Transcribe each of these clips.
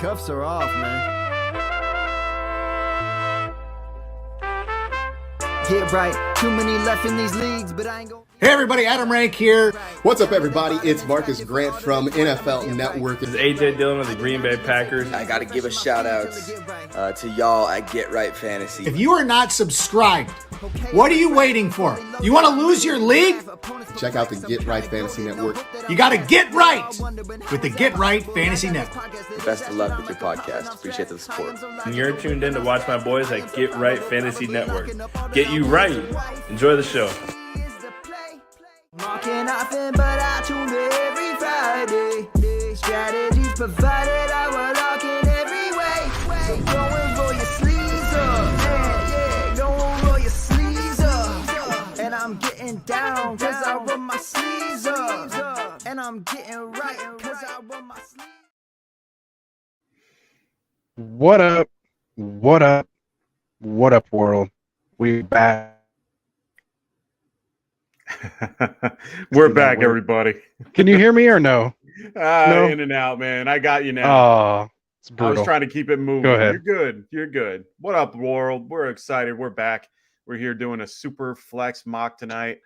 cuffs are off, man. Get right, too many left in these leagues, but I ain't gonna... Hey everybody, Adam Rank here. What's up everybody? It's Marcus Grant from NFL Network. This is AJ Dillon of the Green Bay Packers. I got to give a shout out to y'all at Get Right Fantasy. If you are not subscribed, what are you waiting for? You want to lose your league? Check out the Get Right Fantasy Network. You got to get right with the Get Right Fantasy Network. Best of luck with your podcast. Appreciate the support. And you're tuned in to watch my boys at Get Right Fantasy Network. Get you right. Enjoy the show. Marking often, but I tune in every Friday. Strategies provided, I will lock in every way. So go and roll your sleeves up, yeah. Go and roll your sleeves up. And I'm getting down, cause I roll my sleeves up. And I'm getting right, cause I roll my sleeves. What up? What up? What up, world? We back. We're back, everybody. Can you hear me or no? No? In and out, man. I got you now. Oh, it's brutal. I was trying to keep it moving. Go ahead. You're good. You're good. What up, world? We're excited. We're back. We're here doing a super flex mock tonight.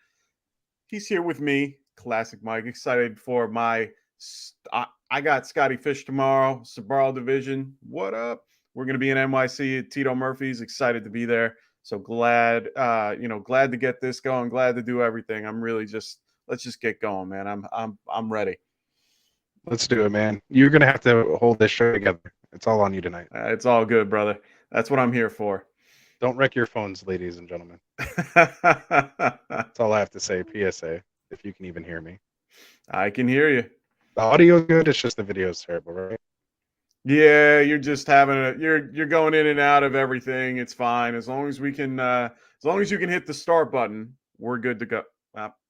He's here with me, Classic Mike. Excited for my I got Scotty Fish tomorrow, Sabral Division. What up? We're going to be in NYC at Tito Murphy's. Excited to be there. So glad, glad to get this going. Glad to do everything. I'm really let's just get going, man. I'm ready. Let's do it, man. You're gonna have to hold this show together. It's all on you tonight. It's all good, brother. That's what I'm here for. Don't wreck your phones, ladies and gentlemen. That's all I have to say. PSA, if you can even hear me. I can hear you. The audio's good. It's just the video's terrible, right? Yeah, you're just you're going in and out of everything. It's fine as long as we can. As long as you can hit the start button, we're good to go.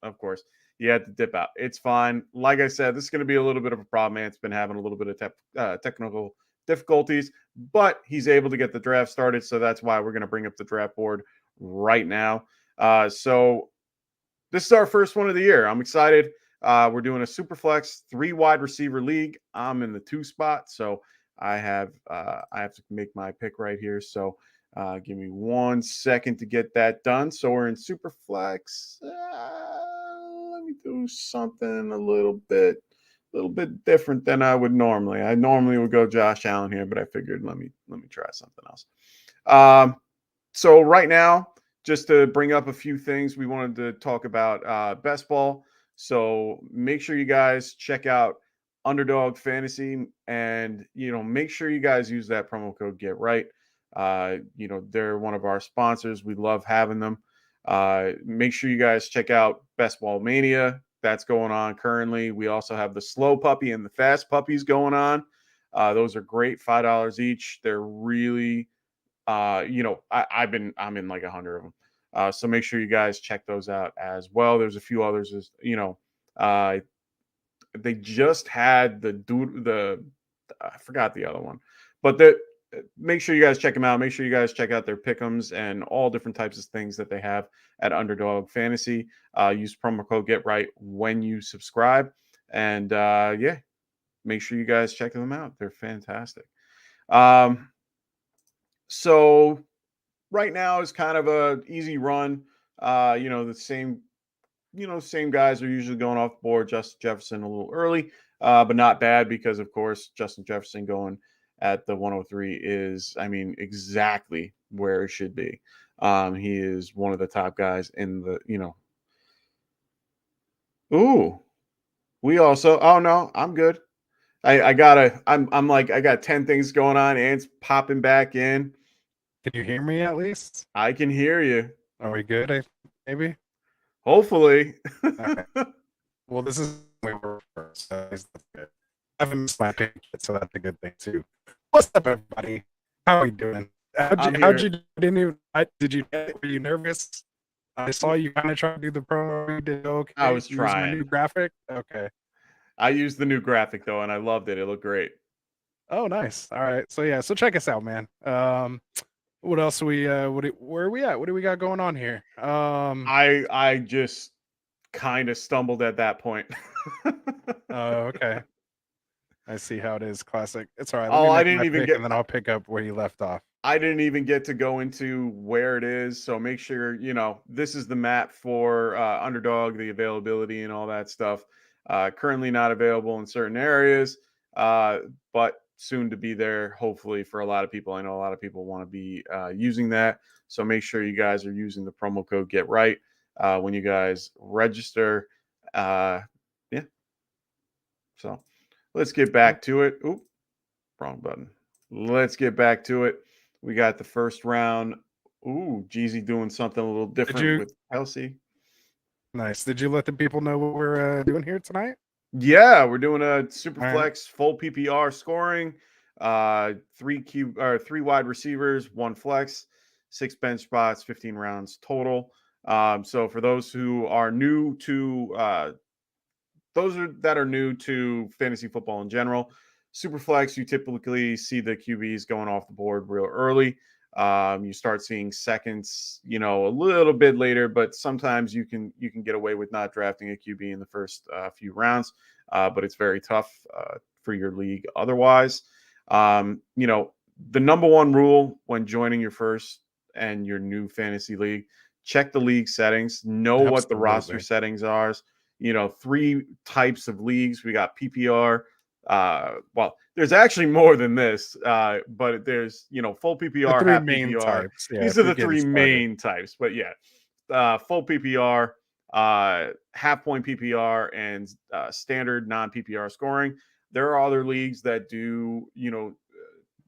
Of course, you had to dip out. It's fine. Like I said, this is going to be a little bit of a problem. Man, it's been having a little bit of technical difficulties, but he's able to get the draft started. So that's why we're going to bring up the draft board right now. So this is our first one of the year. I'm excited. We're doing a SuperFlex 3 wide receiver league. I'm in the 2 spot, so I have to make my pick right here. So give me 1 second to get that done. So we're in SuperFlex. Let me do something a little bit different than I would normally. I normally would go Josh Allen here, but I figured let me try something else. So right now, just to bring up a few things, we wanted to talk about best ball. So make sure you guys check out Underdog Fantasy, and make sure you guys use that promo code Get Right. They're one of our sponsors. We love having them. Make sure you guys check out Best Ball Mania. That's going on currently. We also have the Slow Puppy and the Fast Puppies going on. Those are great, $5 each. They're really, I'm in like 100 of them. So make sure you guys check those out as well. There's a few others, they just had I forgot the other one, but make sure you guys check them out. Make sure you guys check out their pick'ems and all different types of things that they have at Underdog Fantasy. Use promo code Get Right when you subscribe, and make sure you guys check them out. They're fantastic. So right now is kind of a easy run. The same guys are usually going off the board. Justin Jefferson a little early, but not bad because, of course, Justin Jefferson going at the 103 is, exactly where it should be. He is one of the top guys in the, Ooh, we also, oh no, I'm good. I got 10 things going on and it's popping back in. Can you hear me at least? I can hear you. Are we good? Maybe? Hopefully. Right. Well, this is we were first. So that's good. I haven't missed my pick yet, so that's a good thing too. What's up, everybody? How are we doing? How'd you do? Were you nervous? I saw you kind of try to do the promo. You did okay. I was trying. My new graphic. Okay. I used the new graphic though, and I loved it. It looked great. Oh, nice. All right. So check us out, man. What else where are we at? What do we got going on here? I just kind of stumbled at that point. Oh, okay. I see how it is. Classic. It's all right. Oh, Let me I make didn't my even pick, get. and then I'll pick up where you left off. I didn't even get to go into where it is. So make sure, this is the map for Underdog, the availability and all that stuff. Currently not available in certain areas, but soon to be there, hopefully, for a lot of people. I know a lot of people want to be using that. So make sure you guys are using the promo code Get Right when you guys register. Yeah. So let's get back to it. Oop, wrong button. Let's get back to it. We got the first round. Ooh, Jeezy doing something a little different with Kelsey. Nice. Did you let the people know what we're doing here tonight? Yeah, we're doing a SuperFlex Full PPR scoring. 3 wide receivers, 1 flex, 6 bench spots, 15 rounds total. So for those who are new to that are new to fantasy football in general, SuperFlex, you typically see the QBs going off the board real early. You start seeing seconds, a little bit later, but sometimes you can get away with not drafting a QB in the first few rounds, but it's very tough for your league otherwise. The number one rule when joining your first and your new fantasy league, check the league settings, know what the roster settings are. 3 types of leagues. We got PPR. Well, there's actually more than this, but there's full PPR, half main PPR. Types. Yeah, these are the 3 main types. But yeah, full PPR, half point PPR, and standard non PPR scoring. There are other leagues that do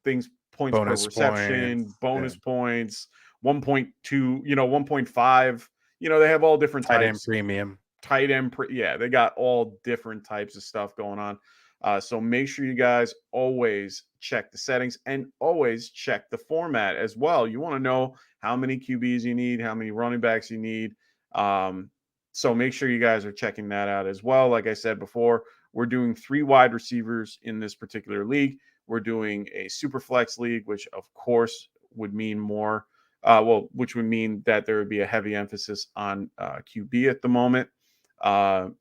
things points Bonus per reception, points, bonus points, 1.2, 1.5. They have all different tight types. end premium. Tight end, they got all different types of stuff going on. So make sure you guys always check the settings and always check the format as well. You want to know how many QBs you need, how many running backs you need. So make sure you guys are checking that out as well. Like I said before, we're doing 3 wide receivers in this particular league. We're doing a super flex league, which of course would mean more. Which would mean that there would be a heavy emphasis on QB at the moment. Or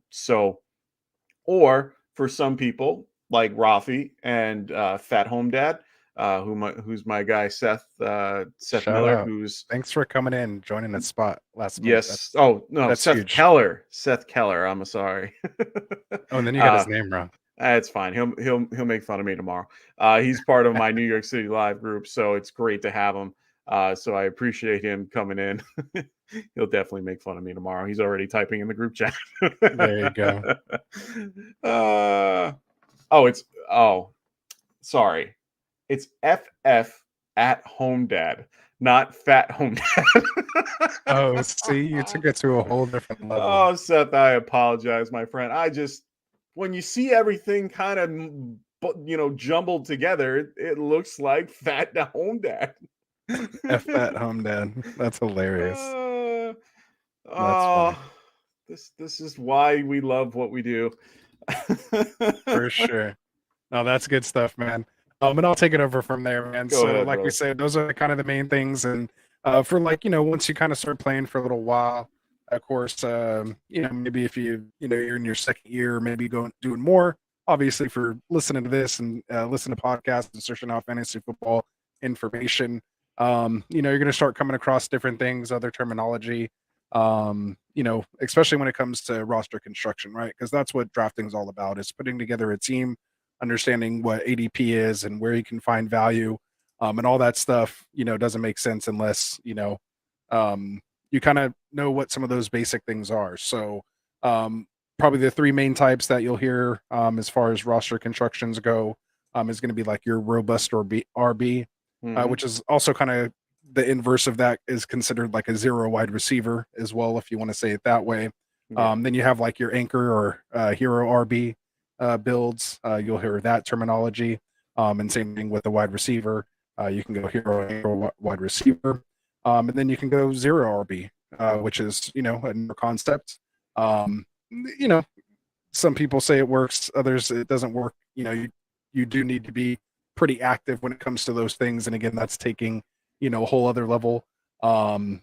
for some people like Rafi and Fat Home Dad, who's my guy Seth Miller, out. Thanks for coming in, joining the spot last minute. Yes. That's Seth huge. Keller. I'm sorry. Oh, and then you got his name wrong. It's fine. He'll make fun of me tomorrow. He's part of my New York City Live group, so it's great to have him. So I appreciate him coming in. He'll definitely make fun of me tomorrow. He's already typing in the group chat. There you go. Sorry. It's FF at Home Dad, not Fat Home Dad. Oh, see, you took it to a whole different level. Oh, Seth, I apologize, my friend. When you see everything kind of, jumbled together, it looks like Fat Home Dad. F that Home Dad. That's hilarious. This is why we love what we do. For sure. No, that's good stuff, man. And I'll take it over from there, man. Go ahead, like bro. we said, those are kind of the main things. And for once you kind of start playing for a little while, of course, maybe if you're in your second year, maybe doing more, obviously, for listening to this and listen to podcasts and searching out fantasy football information. You're going to start coming across different things, other terminology, especially when it comes to roster construction, right? Because that's what drafting is all about, is putting together a team, understanding what ADP is and where you can find value, and all that stuff, doesn't make sense unless, you kind of know what some of those basic things are. So probably the 3 main types that you'll hear as far as roster constructions go is going to be like your robust RB, which is also kind of the inverse of that, is considered like a 0 wide receiver as well, if you want to say it that way. Yeah. Then you have like your anchor or hero RB builds. You'll hear that terminology. And same thing with the wide receiver. You can go hero, anchor, wide receiver. And then you can go 0 RB, which is, a new concept. Some people say it works, others it doesn't work. You do need to be pretty active when it comes to those things. And again, that's taking, a whole other level. So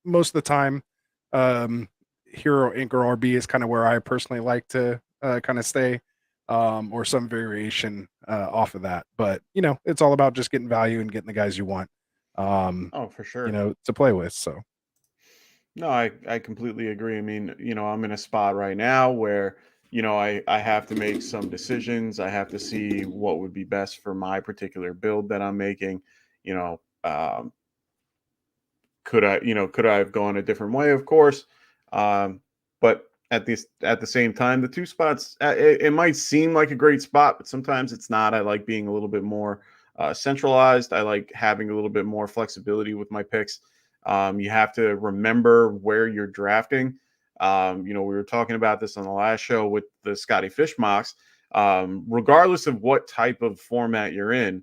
most of the time, hero, anchor, RB is kind of where I personally like to kind of stay. or some variation off of that. But it's all about just getting value and getting the guys you want. Oh, for sure. To play with. So No, I completely agree. I mean, I'm in a spot right now where, I have to make some decisions. I have to see what would be best for my particular build that I'm making. You know, could I have gone a different way? Of course. But at the same time, the two spots, it might seem like a great spot, but sometimes it's not. I like being a little bit more centralized. I like having a little bit more flexibility with my picks. You have to remember where you're drafting. We were talking about this on the last show with the Scotty Fish mocks. Regardless of what type of format you're in,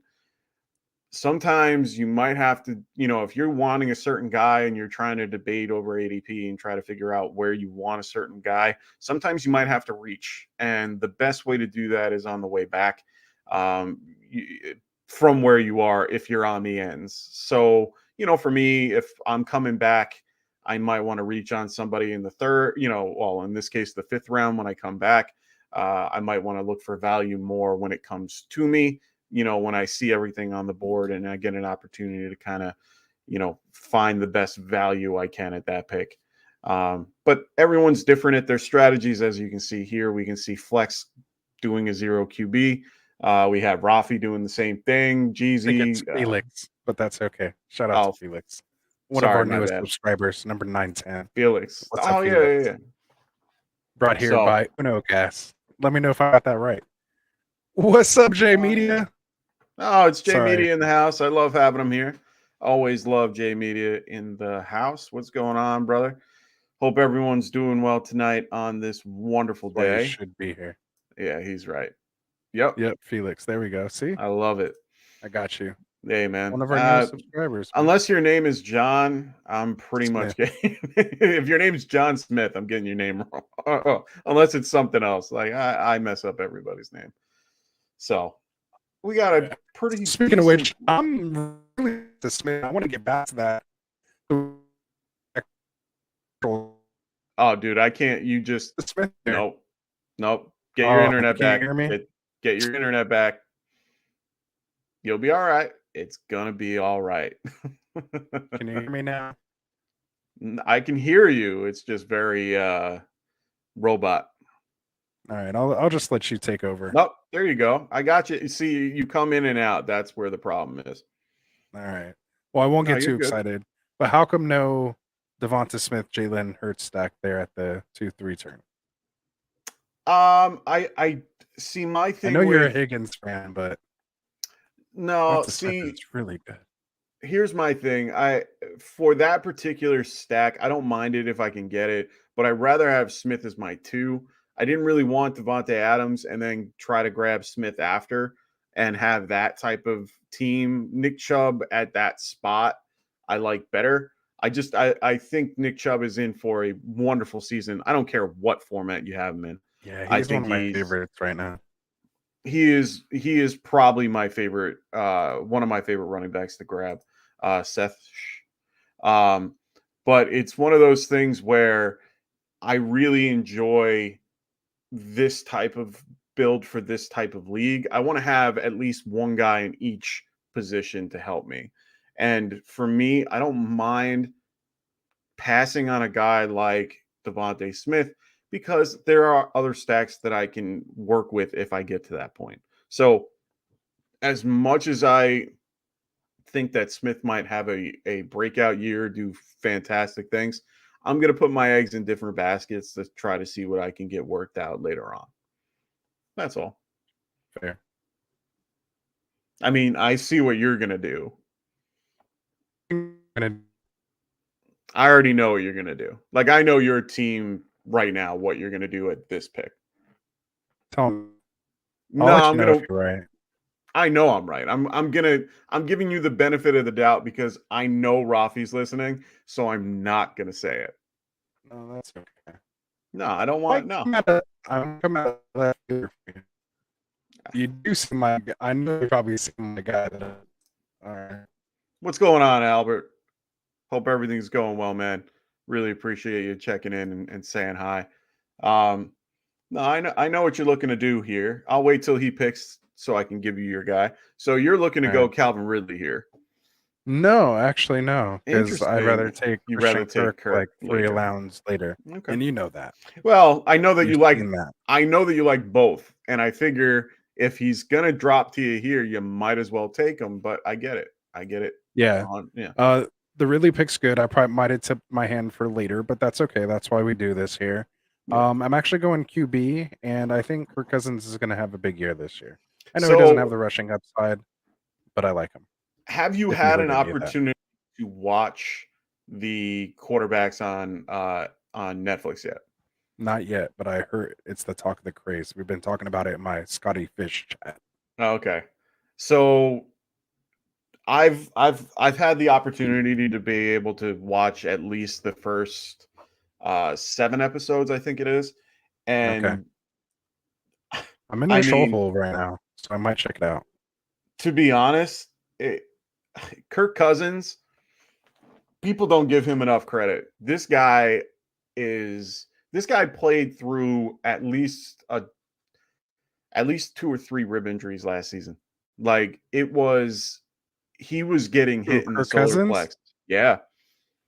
sometimes you might have to, if you're wanting a certain guy and you're trying to debate over ADP and try to figure out where you want a certain guy, sometimes you might have to reach. And the best way to do that is on the way back from where you are if you're on the ends. So, for me, if I'm coming back, I might want to reach on somebody in the third, well, in this case, the fifth round when I come back. I might want to look for value more when it comes to me. When I see everything on the board and I get an opportunity to kind of, find the best value I can at that pick. But everyone's different at their strategies. As you can see here, we can see Flex doing a 0 QB. We have Rafi doing the same thing. Jeezy. Felix, but that's okay. Shout out to Felix. One of our newest subscribers, number 910. Felix. What's up, Felix? Yeah. Brought here by Uno Gas. Let me know if I got that right. What's up, J Media? Oh, it's J Media in the house. I love having him here. Always love J Media in the house. What's going on, brother? Hope everyone's doing well tonight on this wonderful day. You should be here. Yeah, he's right. Yep, Felix. There we go. See? I love it. I got you. Hey, man. One of our newest subscribers. Man. Unless your name is John, I'm pretty much getting. If your name's John Smith, I'm getting your name wrong. Unless it's something else. Like I mess up everybody's name. So we got a pretty. Speaking of which, I'm really Smith. I want to get back to that. Oh, dude, I can't. You just Smith. Nope. Get your internet back. Hear me? Get your internet back. You'll be all right. It's gonna be all right. Can you hear me now? I can hear you. It's just very robot. All right, I'll just let you take over. Nope, there you go. I got you. See, you come in and out. That's where the problem is. All right. Well, I won't get too excited. But how come no Devonta Smith, Jalen Hurts stack there at the 2-3 turn? I see my thing. I know you're a Higgins fan, but no, see, it's really good. Here's my thing. For that particular stack, I don't mind it if I can get it, but I'd rather have Smith as my 2. I didn't really want Devontae Adams and then try to grab Smith after and have that type of team. Nick Chubb at that spot, I like better. I think Nick Chubb is in for a wonderful season. I don't care what format you have him in. Yeah, he's one of my favorites right now. He is probably my favorite, one of my favorite running backs to grab, Seth. But it's one of those things where I really enjoy this type of build for this type of league. I want to have at least one guy in each position to help me. And for me, I don't mind passing on a guy like Devontae Smith because there are other stacks that I can work with if I get to that point. So as much as I think that Smith might have a breakout year, do fantastic things, I'm going to put my eggs in different baskets to try to see what I can get worked out later on. That's all. Fair. I mean, I see what you're going to do. I already know what you're going to do. Like, I know your team right now, what you're going to do at this pick. Tell me. I'm going to. Right. I know I'm right. I'm giving you the benefit of the doubt because I know Rafi's listening, so I'm not gonna say it. No, that's okay. No, I don't want I'm coming out of that here for you. You do seem like I know you probably seem like a guy that. All right. What's going on, Albert? Hope everything's going well, man. Really appreciate you checking in and saying hi. No, I know what you're looking to do here. I'll wait till he picks so I can give you your guy. So you're looking to go Calvin Ridley here. No, actually, no, because I'd rather Interesting. take You'd Christian rather take Kirk like Kirk 3 later. rounds later, Okay. and you know that. Well, I know that You've you like seen that. I know that you like both, and I figure if he's gonna drop to you here, you might as well take him. But I get it. I get it. Yeah. Yeah. The Ridley pick's good. I probably might have tipped my hand for later, but that's okay. That's why we do this here. Yeah. I'm actually going QB, and I think Kirk Cousins is going to have a big year this year. I know he doesn't have the rushing upside, but I like him. Have you had an opportunity to watch the quarterbacks on Netflix yet? Not yet, but I heard it's the talk of the craze. We've been talking about it in my Scotty Fish chat. Okay. So I've had the opportunity to be able to watch at least the first 7 episodes, I think it is. And I'm in the show hole right now, so I might check it out. To be honest, Kirk Cousins, people don't give him enough credit. This guy played through at least 2 or 3 rib injuries last season. Like he was getting hit in the solar plex. Yeah.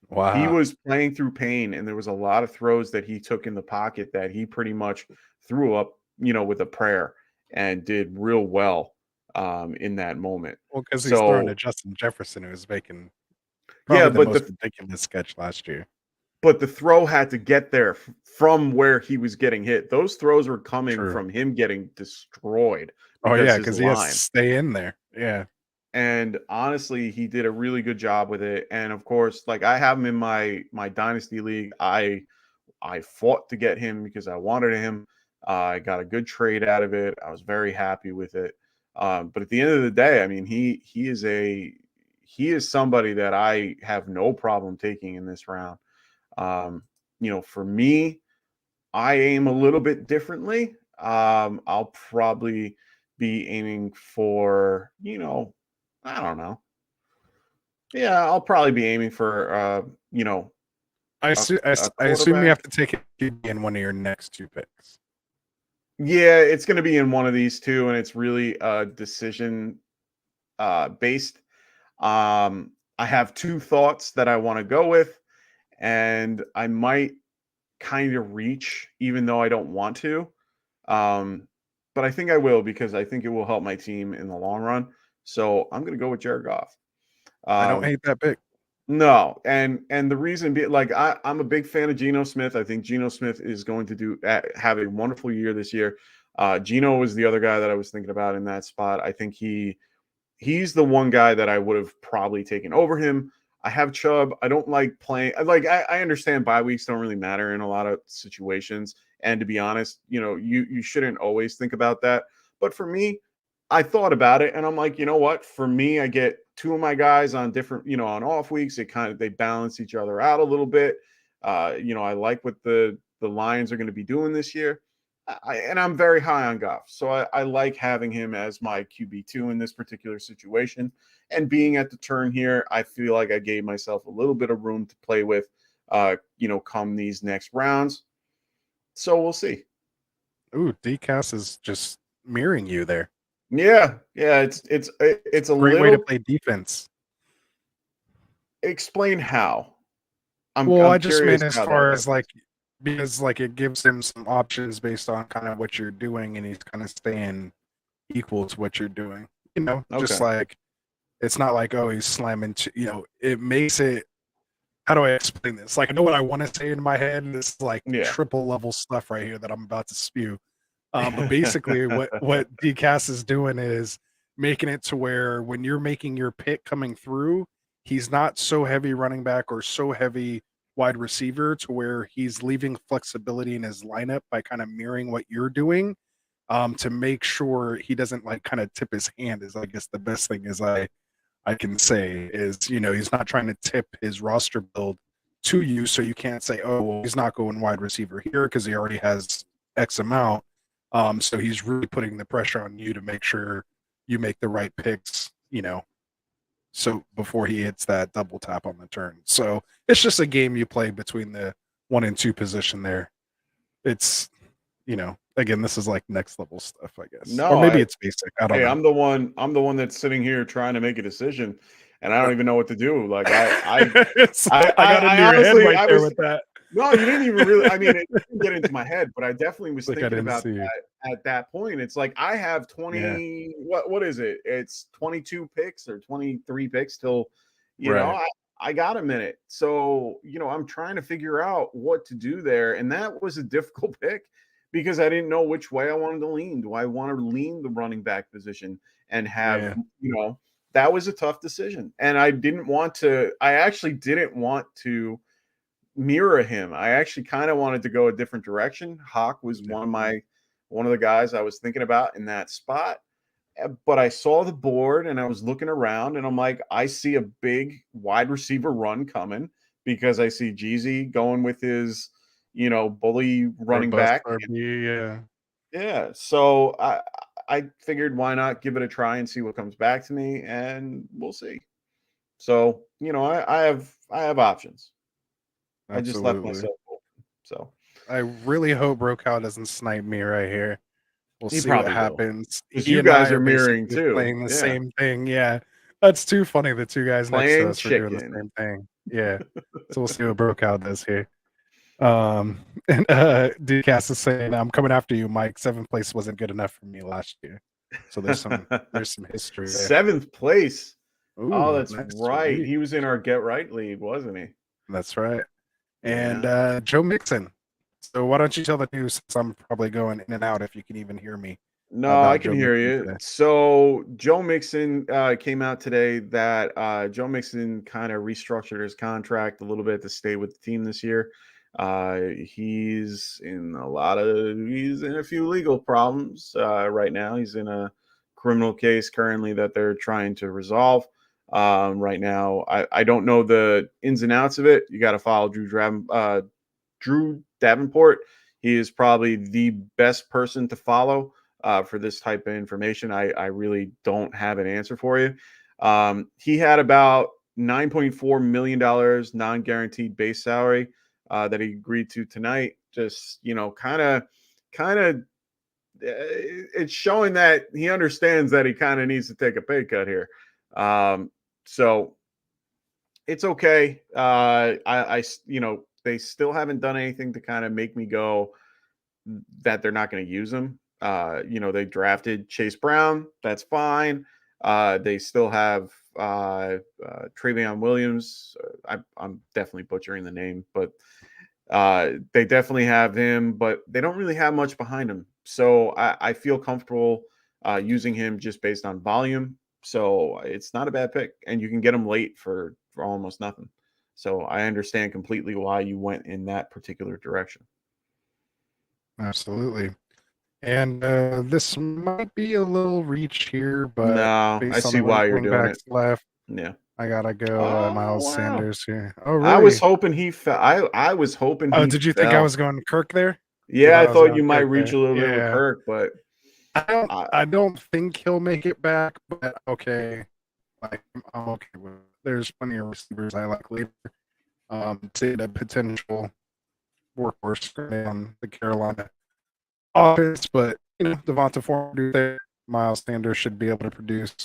Wow. He was playing through pain, and there was a lot of throws that he took in the pocket that he pretty much threw up, with a prayer, and did real well in that moment. Well, because he's throwing to Justin Jefferson, who was making the most ridiculous sketch last year. But the throw had to get there from where he was getting hit. Those throws were coming from him getting destroyed. Oh yeah, because he has to stay in there. Yeah. And honestly, he did a really good job with it. And of course, like I have him in my Dynasty league. I fought to get him because I wanted him. I got a good trade out of it. I was very happy with it. But at the end of the day, I mean, he is somebody that I have no problem taking in this round. For me, I aim a little bit differently. I'll probably be aiming for, I don't know. Yeah, I'll probably be aiming for, I assume you have to take it in one of your next 2 picks. Yeah, it's going to be in one of these 2, and it's really decision based. I have 2 thoughts that I want to go with, and I might kind of reach, even though I don't want to. But I think I will, because I think it will help my team in the long run. So I'm going to go with Jared Goff. I don't hate that pick. No, and the reason being, like I'm a big fan of Geno Smith. I think Geno Smith is going to have a wonderful year this year. Geno was the other guy that I was thinking about in that spot. I think he's the one guy that I would have probably taken over him. I have Chubb. I don't like playing. I understand bye weeks don't really matter in a lot of situations. And to be honest, you shouldn't always think about that. But for me, I thought about it, and I'm like, you know what? For me, I get 2 of my guys on different, on off weeks. They balance each other out a little bit. I like what the Lions are going to be doing this year. And I'm very high on Goff. So I like having him as my QB2 in this particular situation. And being at the turn here, I feel like I gave myself a little bit of room to play with, come these next rounds. So we'll see. Ooh, DCAS is just mirroring you there. Yeah. It's a great way to play defense. Explain how. I just mean as far as because it gives him some options based on kind of what you're doing, and he's kind of staying equal to what you're doing. Just like it's not like, oh, he's slamming. It makes it. How do I explain this? Like, I know what I want to say in my head, and it's like triple level stuff right here that I'm about to spew. But basically, what DCAS is doing is making it to where when you're making your pick coming through, he's not so heavy running back or so heavy wide receiver to where he's leaving flexibility in his lineup by kind of mirroring what you're doing, to make sure he doesn't kind of tip his hand. Is I guess the best thing is I can say is, he's not trying to tip his roster build to you, so you can't say, oh, well, he's not going wide receiver here because he already has X amount. So he's really putting the pressure on you to make sure you make the right picks, so before he hits that double tap on the turn. So it's just a game you play between the 1 and 2 position there. It's, again, this is like next level stuff, I guess. No, Or maybe it's basic. I don't hey, know. I'm the one that's sitting here trying to make a decision, and I don't even know what to do. Like I got into your honestly, head right there with that. no, you didn't even really. I mean, it didn't get into my head, but I definitely was Like I thinking didn't about see you. that at that point. It's like I have 20. What is it? It's 22 picks or 23 picks till, you know, Right. I got a minute. So I'm trying to figure out what to do there, and that was a difficult pick because I didn't know which way I wanted to lean. Do I want to lean the running back position and have that was a tough decision, and I didn't want to. I actually didn't want to mirror him. I actually kind of wanted to go a different direction. Hawk was one of the guys I was thinking about in that spot. But I saw the board and I was looking around and I'm like, I see a big wide receiver run coming because I see Jeezy going with his, bully running Robust back. RB, Yeah. So I figured why not give it a try and see what comes back to me, and we'll see. So, I have options. I just left absolutely. myself open. So I really hope Brokaw doesn't snipe me right here. We'll he see what probably will. happens. 'Cause He you and I guys are mirroring basically too. playing the Yeah. same thing. Yeah. That's too funny. The two guys next to Playing us are doing the chicken. same thing. Yeah. So we'll see what Brokaw does here. And Dcast is saying, I'm coming after you, Mike. 7th place wasn't good enough for me last year. So there's some history there. 7th place. Ooh, That's nice right. tweet. He was in our Get Right League, wasn't he? That's right. And Yeah. Joe Mixon. So why don't you tell the news, since I'm probably going in and out, if you can even hear me. No, I about can Joe hear Mixon you. today. So Joe Mixon came out today that Joe Mixon kind of restructured his contract a little bit to stay with the team this year. He's in a few legal problems right now. He's in a criminal case currently that they're trying to resolve. Right now, I don't know the ins and outs of it. You got to follow Drew Davenport. He is probably the best person to follow for this type of information. I really don't have an answer for you. He had about $9.4 million non-guaranteed base salary that he agreed to tonight. Just, kind of, it's showing that he understands that he kind of needs to take a pay cut here. So it's okay. They still haven't done anything to kind of make me go that they're not going to use him. They drafted Chase Brown. That's fine. They still have Travion Williams. I'm definitely butchering the name, but they definitely have him, but they don't really have much behind him. So I feel comfortable using him just based on volume. So it's not a bad pick, and you can get him late for almost nothing. So I understand completely why you went in that particular direction. Absolutely. And this might be a little reach here, but No, I based on see the why you're running doing backs it. left, Yeah. I gotta go Oh, Miles wow. Sanders here. Oh, really? I was hoping he fell. I was hoping he did you fell. think I was going Kirk there? Yeah, I thought going you might Kirk reach there. a little bit with Yeah. Kirk, but I don't think he'll make it back, but okay. Like, I'm okay with it. There's plenty of receivers I like later. To the potential workhorse on the Carolina offense, but Devonta Foreman there, Miles Sanders should be able to produce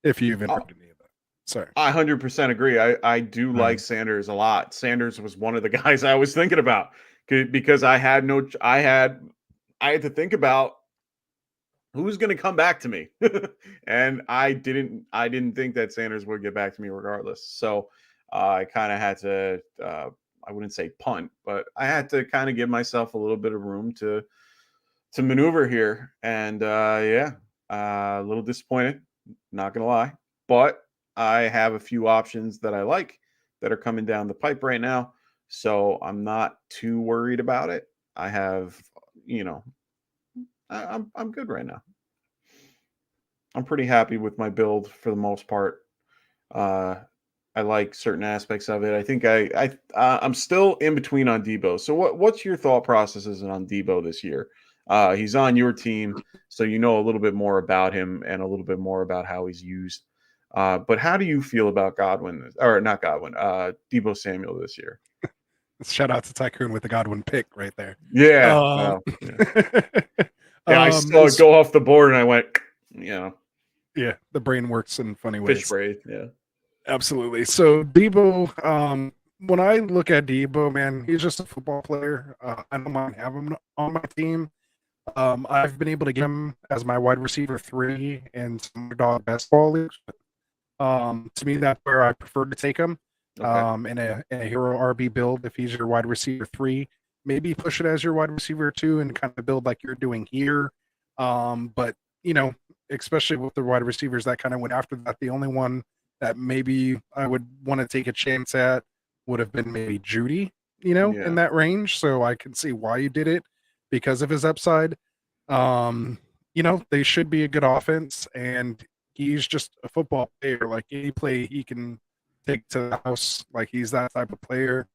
if you even heard any of that. Sorry. I 100% agree. I do like Sanders a lot. Sanders was one of the guys I was thinking about because I had to think about who's going to come back to me. And I didn't think that Sanders would get back to me regardless. So I kind of had to, I wouldn't say punt, but I had to kind of give myself a little bit of room to maneuver here. And a little disappointed, not going to lie, but I have a few options that I like that are coming down the pipe right now. So I'm not too worried about it. I have, I'm good right now. I'm pretty happy with my build for the most part. I like certain aspects of it. I think I'm still in between on Debo. So what's your thought processes on Debo this year? He's on your team, so you know a little bit more about him and a little bit more about how he's used. But how do you feel about Debo Samuel this year? Shout out to Tycoon with the Godwin pick right there. Yeah. Um, Yeah, I saw it go off the board and I went, yeah, the brain works in funny fish ways. braid. Yeah. Absolutely. So Debo, when I look at Debo, man, he's just a football player. I don't mind having him on my team. I've been able to get him as my wide receiver 3 in some dog basketball leagues. To me, that's where I prefer to take him. Okay. In a hero RB build, if he's your wide receiver 3, maybe push it as your wide receiver 2 and kind of build like you're doing here. But especially with the wide receivers that kind of went after that, the only one that maybe I would want to take a chance at would have been maybe Judy, in that range. So I can see why you did it because of his upside. They should be a good offense, and he's just a football player. Like any play he can take to the house, like he's that type of player.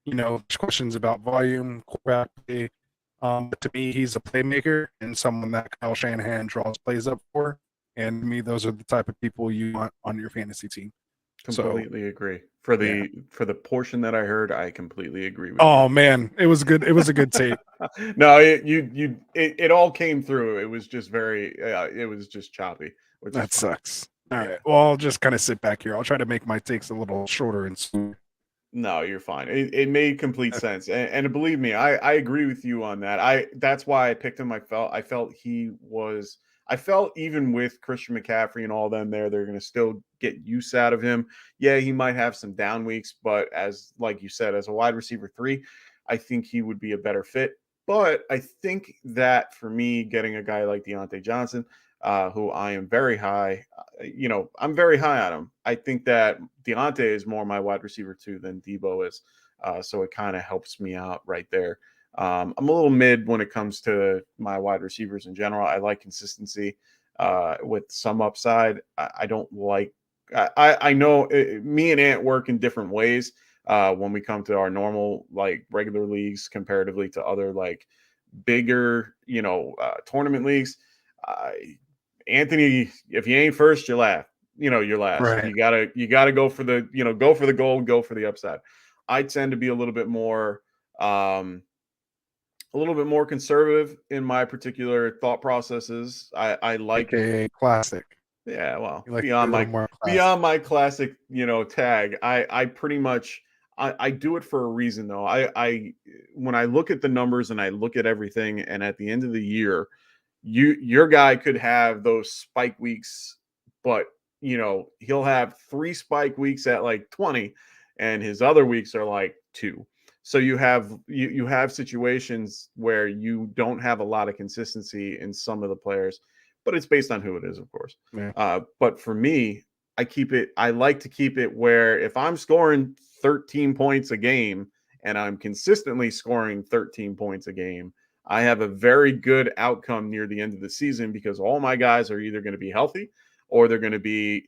There's questions about volume, quarterback play. But to me, he's a playmaker and someone that Kyle Shanahan draws plays up for. And to me, those are the type of people you want on your fantasy team. Completely agree. For the portion that I heard, I completely agree with you. you. Man, it was good. It was a good take. No, it all came through. It was just it was just choppy. That sucks. All right. Well, I'll just kind of sit back here. I'll try to make my takes a little shorter and smooth. No, you're fine. It made complete sense, and believe me, I agree with you on that. That's why I picked him. I felt even with Christian McCaffrey and all them they're going to still get use out of him. Yeah, he might have some down weeks, but like you said, as a wide receiver 3, I think he would be a better fit. But I think that for me, getting a guy like Deontay Johnson, who I am very high, I'm very high on him. I think that Deontay is more my wide receiver 2 than Debo is. So it kind of helps me out right there. I'm a little mid when it comes to my wide receivers in general. I like consistency with some upside. I don't like, I know me and Ant work in different ways when we come to our normal, like regular leagues comparatively to other like bigger, tournament leagues. Anthony, if you ain't first, you're last. You're last. Right. You gotta go for the, go for the gold, go for the upside. I tend to be a little bit more conservative in my particular thought processes. I like a classic. Yeah, well, like beyond my classic, tag. I pretty much I do it for a reason though. I when I look at the numbers and I look at everything, and at the end of the year, your guy could have those spike weeks, but he'll have 3 spike weeks at like 20, and his other weeks are like 2. So you have situations where you don't have a lot of consistency in some of the players, but it's based on who it is, of course. Yeah. But for me, I like to keep it where if I'm scoring 13 points a game and I'm consistently scoring 13 points a game, I have a very good outcome near the end of the season because all my guys are either going to be healthy or they're going to be,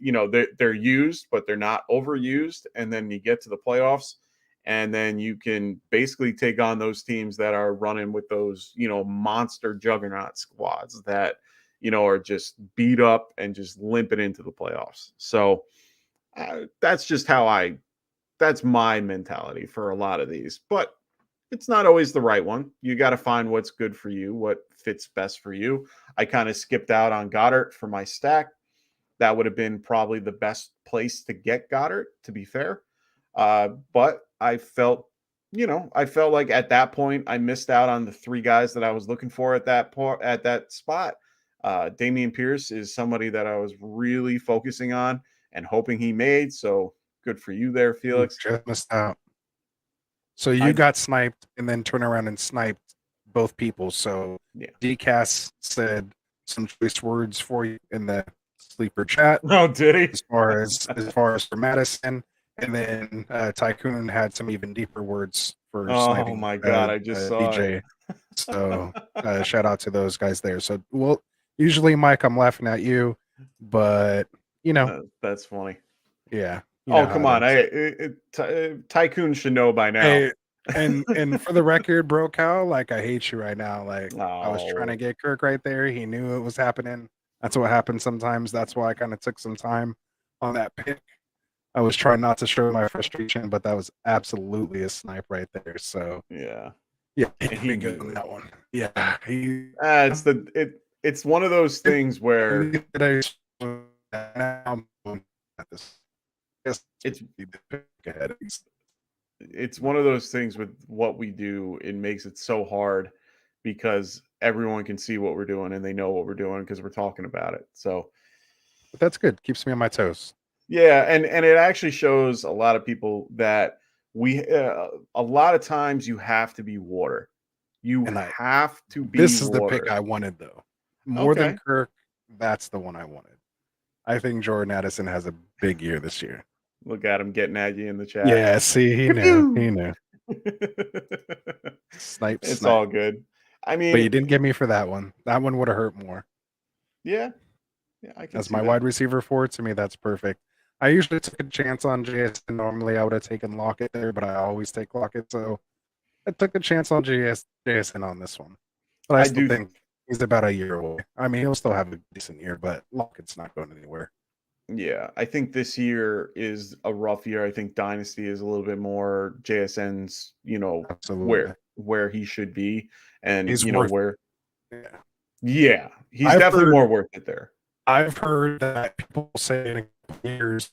they're used, but they're not overused. And then you get to the playoffs, and then you can basically take on those teams that are running with those, monster juggernaut squads that, are just beat up and just limping into the playoffs. So that's just that's my mentality for a lot of these. But it's not always the right one. You got to find what's good for you, what fits best for you. I kind of skipped out on Goddard for my stack. That would have been probably the best place to get Goddard, to be fair. But I felt like at that point I missed out on the 3 guys that I was looking for at that spot. Dameon Pierce is somebody that I was really focusing on and hoping he made. So good for you there, Felix. You just missed out. So you got sniped and then turn around and sniped both people. So yeah. DCAS said some choice words for you in the sleeper chat. Oh, did he? As far as for Madison. And then Tycoon had some even deeper words for sniping. Oh my God, I just saw DJ. It. So shout out to those guys there. So usually Mike, I'm laughing at you, but that's funny. Yeah. Come on. Tycoon should know by now. Hey, and for the record, bro, Cal, like I hate you right now. Like I was trying to get Kirk right there. He knew it was happening. That's what happens sometimes. That's why I kind of took some time on that pick. I was trying not to show my frustration, but that was absolutely a snipe right there. So Yeah. yeah, And he he did good on that one. Yeah, he. It's one of those things where it's it's one of those things with what we do. It makes it so hard because everyone can see what we're doing and they know what we're doing because we're talking about it. So But that's good. Keeps me on my toes. yeah, and it actually shows a lot of people that a lot of times you have to be water. You And have to be this is the water. pick I wanted, though. More than Okay. Kirk, that's the one I wanted. I think Jordan Addison has a big year this year. Look at him getting at you in the chat. Yeah, see, he knew. He knew. Snipe, It's snipe. all good. I mean, But you didn't get me for that one. That one would have hurt more. yeah, I can As see my that. wide receiver 4, to me, that's perfect. I usually took a chance on JSN. Normally, I would have taken Lockett there, but I always take Lockett. So I took a chance on JSN on this one. But I still think he's about a year away. I mean, he'll still have a decent year, but Lockett's not going anywhere. Yeah, I think this year is a rough year. I think Dynasty is a little bit more JSN's, Absolutely. where he should be, and He's where. Yeah, he's definitely more worth it there. I've heard that people say in a couple years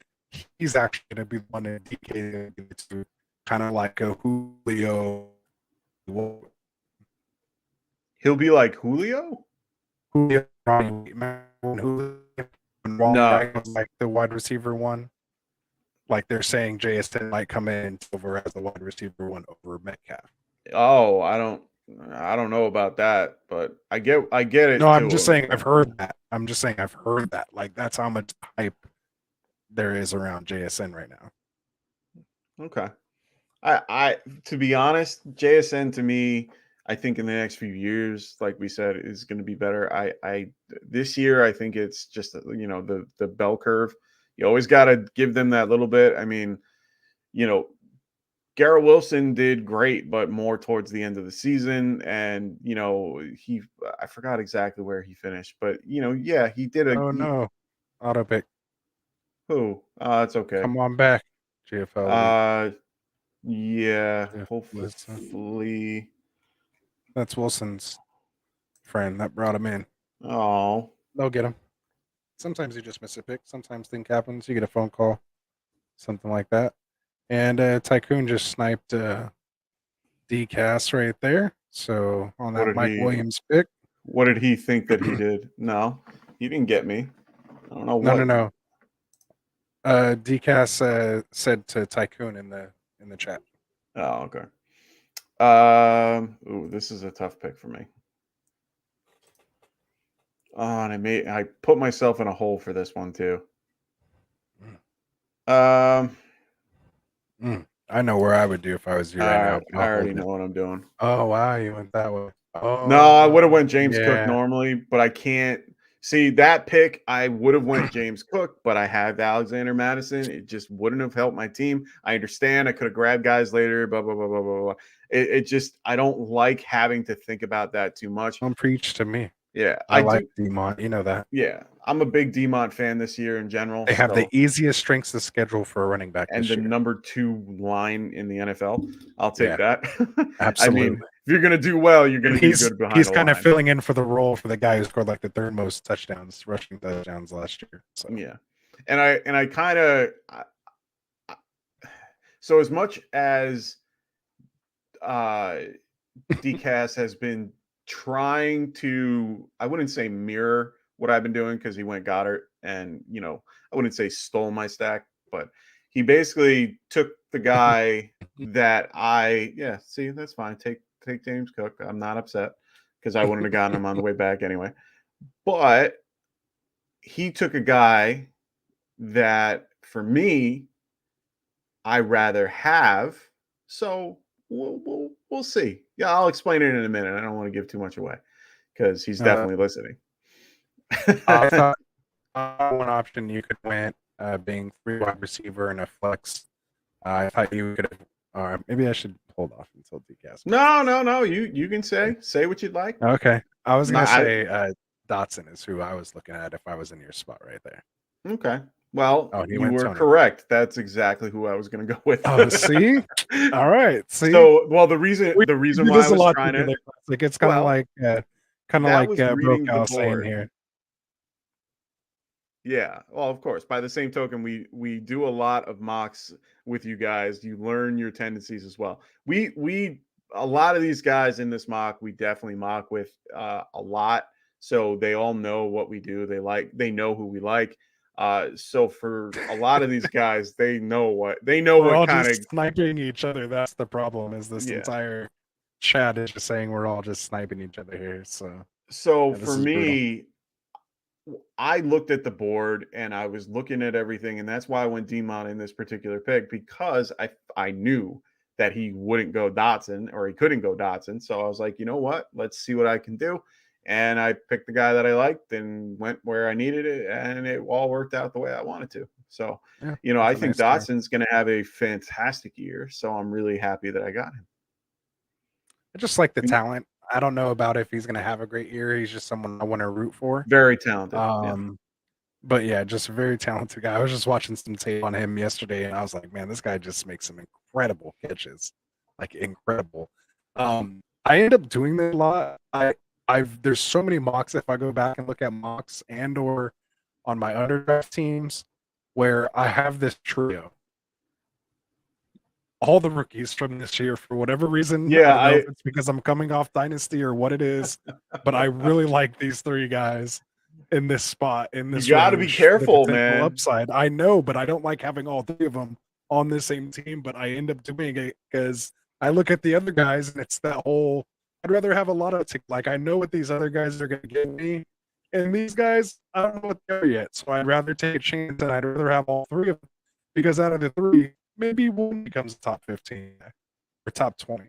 he's actually going to be the one in DK to kind of like a Julio. He'll be like Julio? Julio, No. Like the wide receiver one. Like they're saying JSN might come in over as the wide receiver one over Metcalf. Oh, I don't know about that, but I get it. No, I'm just saying I've heard that. Like that's how much hype there is around JSN right now. Okay. I to be honest, JSN to me, I think in the next few years, like we said, is going to be better. I this year I think it's just the bell curve. You always got to give them that little bit. I mean, Garrett Wilson did great, but more towards the end of the season, and I forgot exactly where he finished, but yeah, he did a. Oh no, auto pick. Who? It's okay. Come on back, GFL. Yeah, hopefully. That's Wilson's friend that brought him in. Oh, they'll get him. Sometimes you just miss a pick. Sometimes things happens. You get a phone call, something like that. And Tycoon just sniped DCAS right there. So on that Mike Williams pick. What did he think that he did? No, he didn't get me. I don't know what. No. DCAS said to Tycoon in the chat. Oh, okay. Ooh, this is a tough pick for me. Oh, and I put myself in a hole for this one too. I know where I would do if I was you right now. I already know what I'm doing. Oh wow, you went that way. Oh no, I would have went James Cook normally, but I can't see that pick. I would have went James Cook, but I have Alexander Madison. It just wouldn't have helped my team. I understand. I could have grabbed guys later. Blah blah blah blah blah blah. It just I don't like having to think about that too much. Don't preach to me. Yeah, I like Demont. You know that. Yeah, I'm a big Demont fan this year in general. They have the easiest strengths of schedule for a running back, and the number 2 line in the NFL. I'll take that. Absolutely. I mean, if you're going to do well, you're going to do good behind. He's kind of filling in for the role for the guy who scored like the 3rd most rushing touchdowns last year. So. Yeah, and I kind of so as much as DCAS has been trying to, I wouldn't say mirror what I've been doing because he went Goddard and, I wouldn't say stole my stack, but he basically took the guy that see, that's fine. Take James Cook. I'm not upset because I wouldn't have gotten him on the way back anyway. But he took a guy that for me, I rather have. So we'll see. Yeah, I'll explain it in a minute. I don't want to give too much away because he's definitely listening. I thought one option you could win being 3 wide receiver and a flex. I thought you could have, maybe I should hold off until DCAS. No. You can say what you'd like. Okay. I was going to say Dotson is who I was looking at if I was in your spot right there. Okay. Well, Oh, he you went were Tony. correct. That's exactly who I was going to go with. Oh, see? All right. See? So, well, the reason We why I there's a was lot trying together. to, Like it's kind of well, like that was reading the Brokaw saying board. here. Yeah, well, of course. By the same token, we do a lot of mocks with you guys. You learn your tendencies as well. We a lot of these guys in this mock, we definitely mock with a lot, so they all know what we do. They know who we like. So for a lot of these guys, they know what We're all kind of just sniping each other. That's the problem. Is this yeah. entire chat is just saying we're all just sniping each other here. So So yeah, this for is brutal. me, I looked at the board and I was looking at everything, and that's why I went Demon in this particular pick, because I knew that he wouldn't go Dotson, or he couldn't go Dotson. So I was like, you know what? Let's see what I can do. And I picked the guy that I liked and went where I needed it, and it all worked out the way I wanted to. So, Yeah, I that's a think nice Dotson's going to have a fantastic year. So I'm really happy that I got him. I just like the talent. I don't know about if he's going to have a great year. He's just someone I want to root for. Very talented. Yeah. But yeah, just a very talented guy. I was just watching some tape on him yesterday, and I was like, man, this guy just makes some incredible catches, like incredible. I end up doing that a lot. There's so many mocks. If I go back and look at mocks and or on my underdraft teams, where I have this trio, all the rookies from this year for whatever reason. Yeah, I don't know if it's because I'm coming off Dynasty or what it is, but I really like these three guys in this spot. In this, you got to be careful, man. Upside, I know, but I don't like having all three of them on the same team. But I end up doing it because I look at the other guys, and it's that whole. I'd rather have a lot of like I know what these other guys are going to give me, and these guys I don't know what they are yet. So I'd rather take a chance, and I'd rather have all three of them because out of the three, maybe one becomes top 15 or top 20,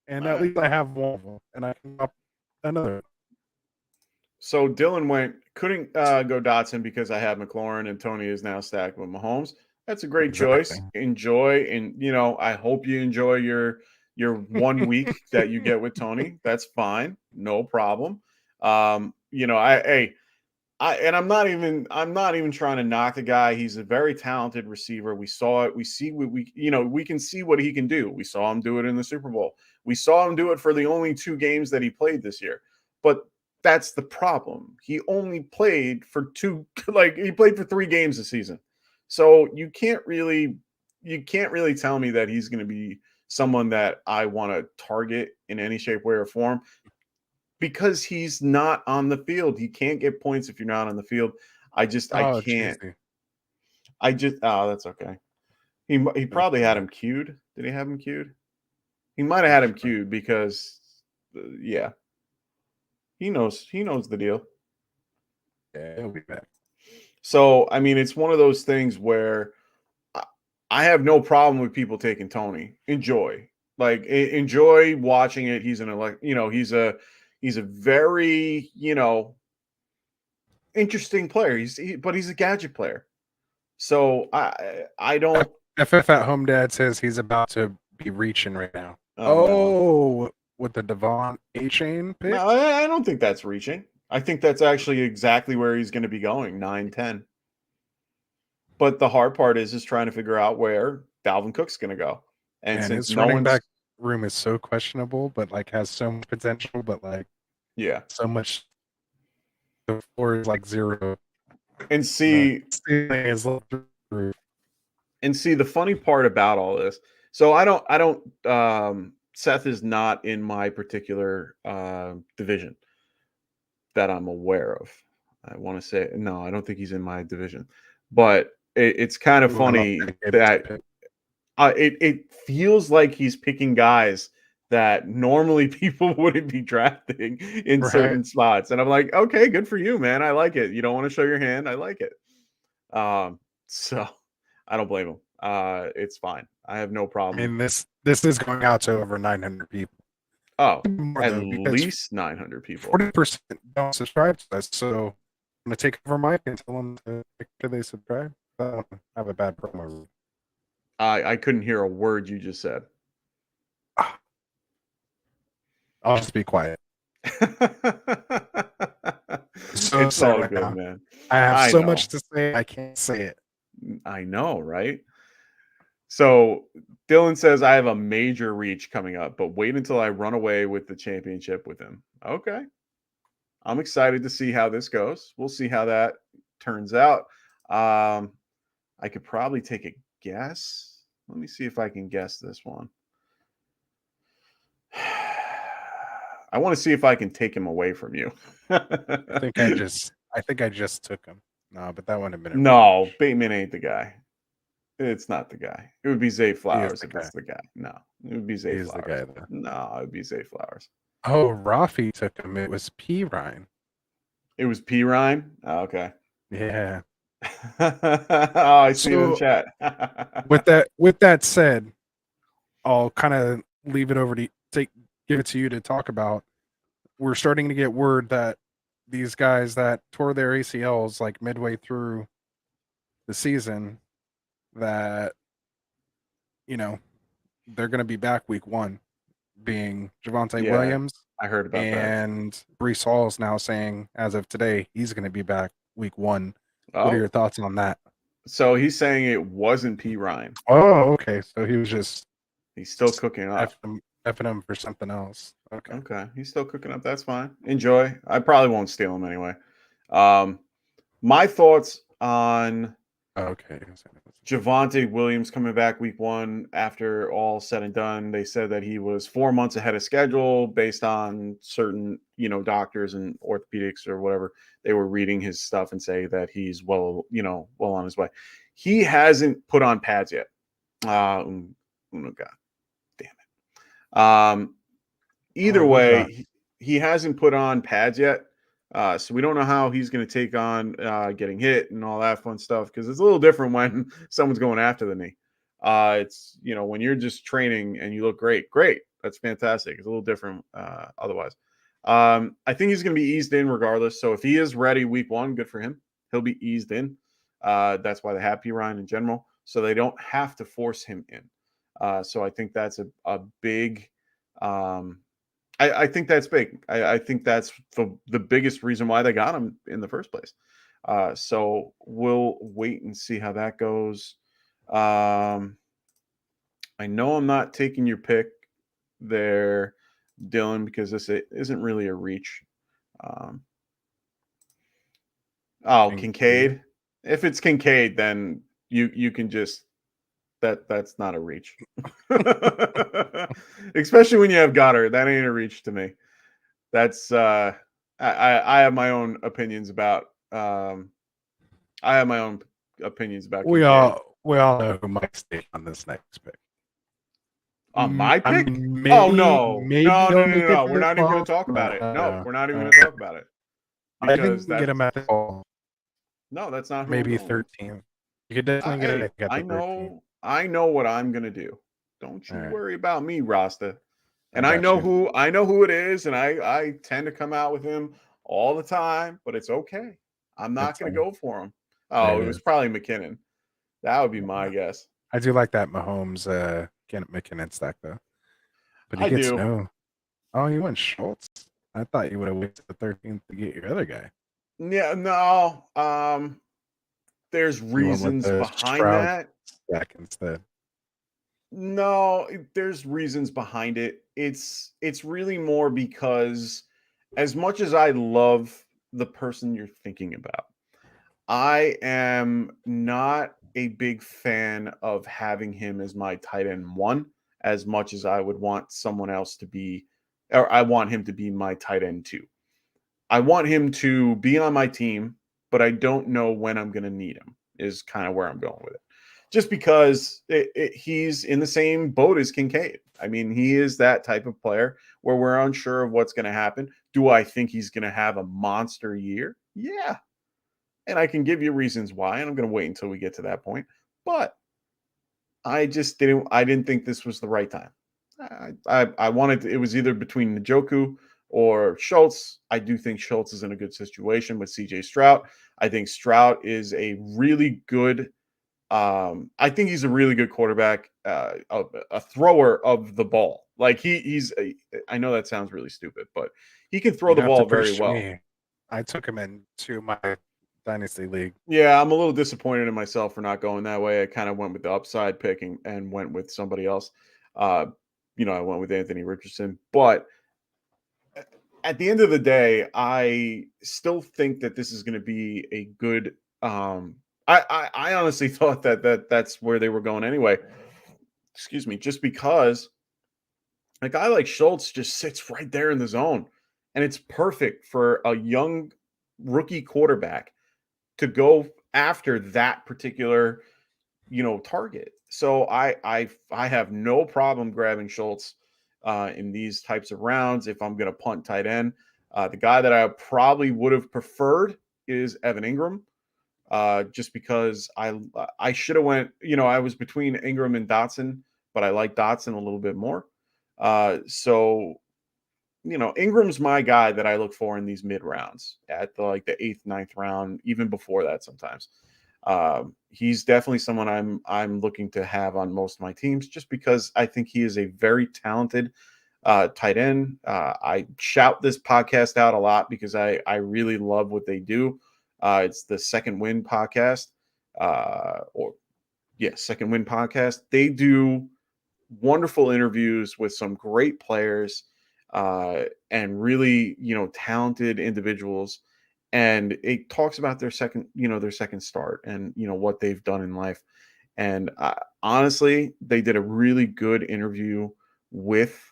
and at least I have one of them, and I can up another. So Dylan couldn't go Dotson because I have McLaurin and Tony is now stacked with Mahomes. That's a great choice. Enjoy, and I hope you enjoy your 1 week that you get with Tony. That's fine, no problem. I'm not even trying to knock the guy. He's a very talented receiver. We saw it. We see what we can see what he can do. We saw him do it in the Super Bowl. We saw him do it for the only 2 games that he played this year. But that's the problem. He only played for 2, he played for 3 games this season. So you can't really tell me that he's going to be someone that I want to target in any shape, way, or form, because he's not on the field. He can't get points if you're not on the field. I can't. Cheesy. That's okay. He probably had him queued. Did he have him queued? He might have had him queued because, yeah. He knows the deal. Yeah, he'll be back. So, I mean, it's one of those things where I have no problem with people taking Tony. Enjoy watching it. He's he's a very, interesting player. But he's a gadget player. So I don't. FF at Home Dad says he's about to be reaching right now. No. With the Devon A-Chain pick? No, I don't think that's reaching. I think that's actually exactly where he's going to be going, 9-10. But the hard part is trying to figure out where Dalvin Cook's going to go. And since his running back room is so questionable, but has so much potential, but so much. The floor is 0. And see, the funny part about all this. So I don't. Seth is not in my particular division that I'm aware of. I want to say no. I don't think he's in my division, but it's kind of funny that it feels like he's picking guys that normally people wouldn't be drafting in certain spots. And I'm like, okay, good for you, man. I like it. You don't want to show your hand. I like it. So I don't blame him. It's fine. I have no problem. I mean, this is going out to over 900 people. Oh, at least 900 people. 40% don't subscribe to us. So I'm going to take over Mike and tell them to make sure they subscribe. I don't have a bad promo. I couldn't hear a word you just said. I'll just be quiet. It's all good, man. I have so much to say, I can't say it. I know, right? So Dylan says I have a major reach coming up, but wait until I run away with the championship with him. Okay. I'm excited to see how this goes. We'll see how that turns out. I could probably take a guess. Let me see if I can guess this one. I want to see if I can take him away from you. I think I just took him. No, but that wouldn't have been No, Bateman ain't the guy. It's not the guy. It would be Zay Flowers the if guy. it's the guy. No, it would be Zay He's the Flowers. guy, though. No, it would be Zay Flowers. Oh, Rafi took him. It was P. Ryan. It was P. Ryan? Oh, okay. Yeah. Oh, I see it in the chat. with that said, I'll kind of leave it over to give it to you to talk about. We're starting to get word that these guys that tore their ACLs like midway through the season, that they're going to be back week 1, being Javonte Williams. I heard about that. And Breece Hall is now saying, as of today, he's going to be back week 1. Oh. What are your thoughts on that? So he's saying it wasn't P. Ryan. Oh, okay. So he was just he's still cooking up. Effing him for something else. Okay. He's still cooking up. That's fine. Enjoy. I probably won't steal him anyway. My thoughts on Javonte Williams coming back week 1 after all said and done. They said that he was 4 months ahead of schedule based on certain, doctors and orthopedics or whatever. They were reading his stuff and say that he's well on his way. He hasn't put on pads yet. Oh God damn it. Either way, he hasn't put on pads yet. So we don't know how he's going to take on getting hit and all that fun stuff, because it's a little different when someone's going after the knee. It's, when you're just training and you look great. That's fantastic. It's a little different otherwise. I think he's going to be eased in regardless. So if he is ready week 1, good for him. He'll be eased in. That's why they have P. Ryan in general. So they don't have to force him in. So I think that's a big I think that's big. I think that's the biggest reason why they got him in the first place. So we'll wait and see how that goes. I know I'm not taking your pick there, Dylan, because this isn't really a reach. Kincaid. If it's Kincaid, then you can just that's not a reach. Especially when you have Goddard. That ain't a reach to me. That's I have my own opinions about we all know who Mike's taking on this next pick. On my pick? No. We're not even going to talk about it. No, we're not even going to talk about it. I think we can get him at the ball. No, that's not maybe 13. You could definitely get it. I know what I'm going to do. Don't you worry about me, Rasta. And I know who it is, and I tend to come out with him all the time, but it's okay. I'm not going to go for him. Oh, it was probably McKinnon. That would be my guess. I do like that Mahomes McKinnon stack though. But he gets no. Oh, he went Schultz. I thought you would have waited to the 13th to get your other guy. Yeah, no. There's reasons behind that. Stack instead. No, there's reasons behind it. It's really more because as much as I love the person you're thinking about, I am not a big fan of having him as my tight end 1 as much as I would want someone else to be, or I want him to be my tight end 2. I want him to be on my team, but I don't know when I'm going to need him is kind of where I'm going with it. Just because he's in the same boat as Kincaid. I mean, he is that type of player where we're unsure of what's going to happen. Do I think he's going to have a monster year? Yeah. And I can give you reasons why, and I'm going to wait until we get to that point. But I didn't think this was the right time. I wanted it was either between Njoku or Schultz. I do think Schultz is in a good situation with CJ Stroud. I think Stroud is a really good I think he's a really good quarterback, a thrower of the ball. Like I know that sounds really stupid, but he can throw the ball very well. I took him into my Dynasty League. Yeah, I'm a little disappointed in myself for not going that way. I kind of went with the upside picking and went with somebody else. I went with Anthony Richardson, but at the end of the day, I still think that this is going to be a good. I honestly thought that's where they were going anyway. Excuse me, just because a guy like Schultz just sits right there in the zone, and it's perfect for a young rookie quarterback to go after that particular target. So I have no problem grabbing Schultz in these types of rounds if I'm going to punt tight end. The guy that I probably would have preferred is Evan Ingram, just because I should have went. I was between Ingram and Dotson, but I like Dotson a little bit more. So Ingram's my guy that I look for in these mid rounds at the 8th, 9th round, even before that sometimes. He's definitely someone I'm looking to have on most of my teams, just because I think he is a very talented tight end. I shout this podcast out a lot because I really love what they do. It's the Second Win podcast, Second Win podcast. They do wonderful interviews with some great players and really talented individuals. And it talks about their second start and, what they've done in life. And honestly, they did a really good interview with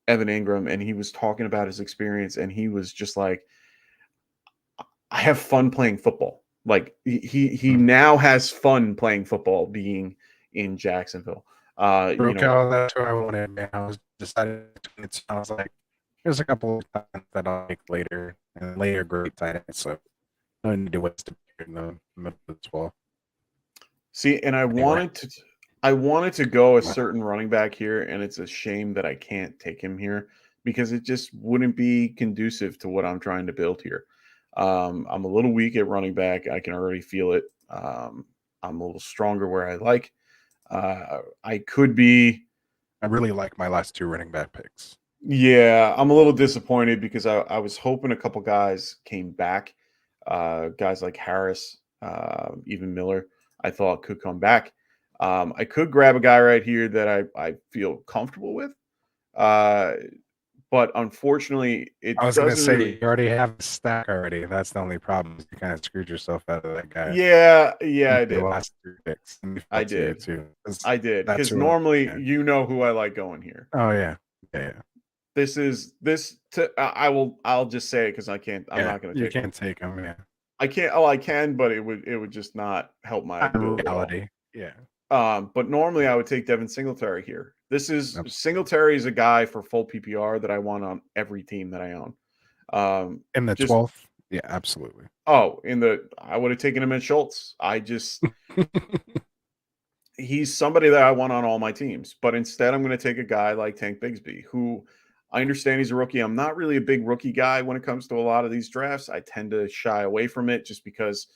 Evan Ingram, and he was talking about his experience, and he was just like, I have fun playing football. Like he now has fun playing football being in Jacksonville. Broke out, that's who I wanted, man. I was decided I was like, there's a couple of times that I'll make later, and later great tight ends, so no need to waste a pick in the middle as well. See, and I wanted to go a certain running back here, and it's a shame that I can't take him here because it just wouldn't be conducive to what I'm trying to build here. I'm a little weak at running back. I can already feel it. I'm a little stronger where I like. I really like my last two running back picks. Yeah, I'm a little disappointed because I was hoping a couple guys came back. Guys like Harris, even Miller, I thought could come back. I could grab a guy right here that I feel comfortable with. But unfortunately, I was going to say, you already have a stack already. That's the only problem. You kind of screwed yourself out of that guy. Yeah, I did. Last three picks. I did too. I did because normally who I like going here. Oh yeah. I'll just say it because I can't. I'm not going to. You can't take him. Yeah. I can't. Oh, I can, but it would just not help my reality. Yeah. But normally I would take Devin Singletary here. Singletary is a guy for full PPR that I want on every team that I own. In the 12th, yeah, absolutely. Oh, I would have taken him at Schultz. He's somebody that I want on all my teams. But instead, I'm going to take a guy like Tank Bigsby, who I understand he's a rookie. I'm not really a big rookie guy when it comes to a lot of these drafts. I tend to shy away from it just because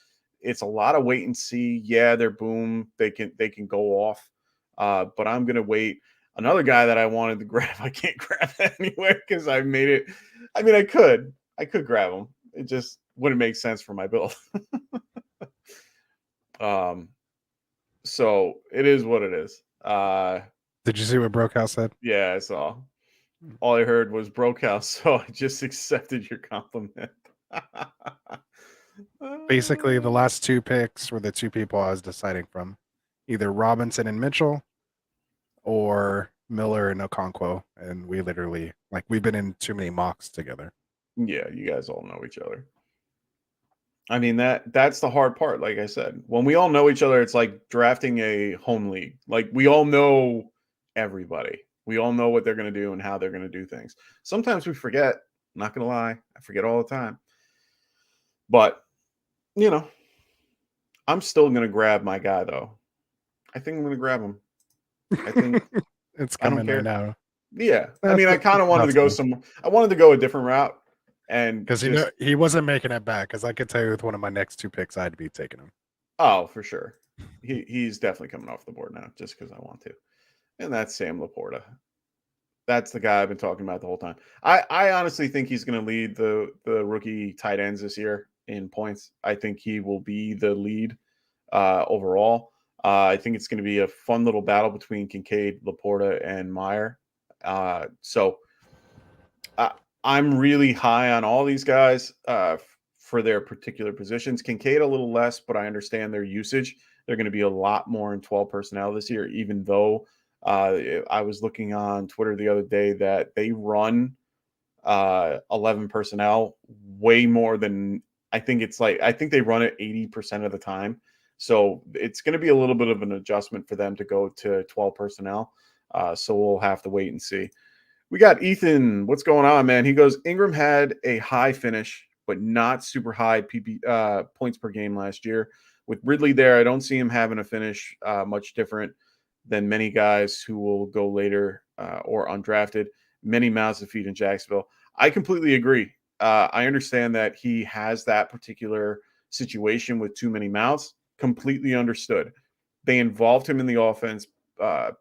it's a lot of wait and see. Yeah, they're boom. They can go off. But I'm going to wait. Another guy that I wanted to grab, I can't grab that anyway because I made it. I mean, I could grab him. It just wouldn't make sense for my build. So it is what it is. Did you see what Brokehouse said? Yeah, I saw. All I heard was Brokehouse, so I just accepted your compliment. Basically, the last two picks were the two people I was deciding from. Either Robinson and Mitchell or Miller and Okonkwo. And we literally, we've been in too many mocks together. Yeah, you guys all know each other. I mean, that's the hard part. Like I said, when we all know each other, it's like drafting a home league. Like we all know everybody. We all know what they're going to do and how they're going to do things. Sometimes we forget. Not going to lie. I forget all the time. But, I'm still going to grab my guy, though. I think I'm going to grab him. I think it's coming right now. Yeah. I mean, I kind of wanted to go I wanted to go a different route. And because he wasn't making it back, because I could tell you with one of my next two picks, I'd be taking him. Oh, for sure. He's definitely coming off the board now just because I want to. And that's Sam Laporta. That's the guy I've been talking about the whole time. I honestly think he's going to lead the rookie tight ends this year in points. I think he will be the lead overall. I think it's going to be a fun little battle between Kincaid, Laporta, and Meyer. So I'm really high on all these guys for their particular positions. Kincaid a little less, but I understand their usage. They're going to be a lot more in 12 personnel this year, even though I was looking on Twitter the other day that they run 11 personnel way more than I think they run it 80% of the time. So it's going to be a little bit of an adjustment for them to go to 12 personnel. So we'll have to wait and see. We got Ethan. What's going on, man? He goes, Ingram had a high finish, but not super high points per game last year. With Ridley there, I don't see him having a finish much different than many guys who will go later or undrafted. Many mouths to feed in Jacksonville. I completely agree. I understand that he has that particular situation with too many mouths. Completely understood. They involved him in the offense. Doug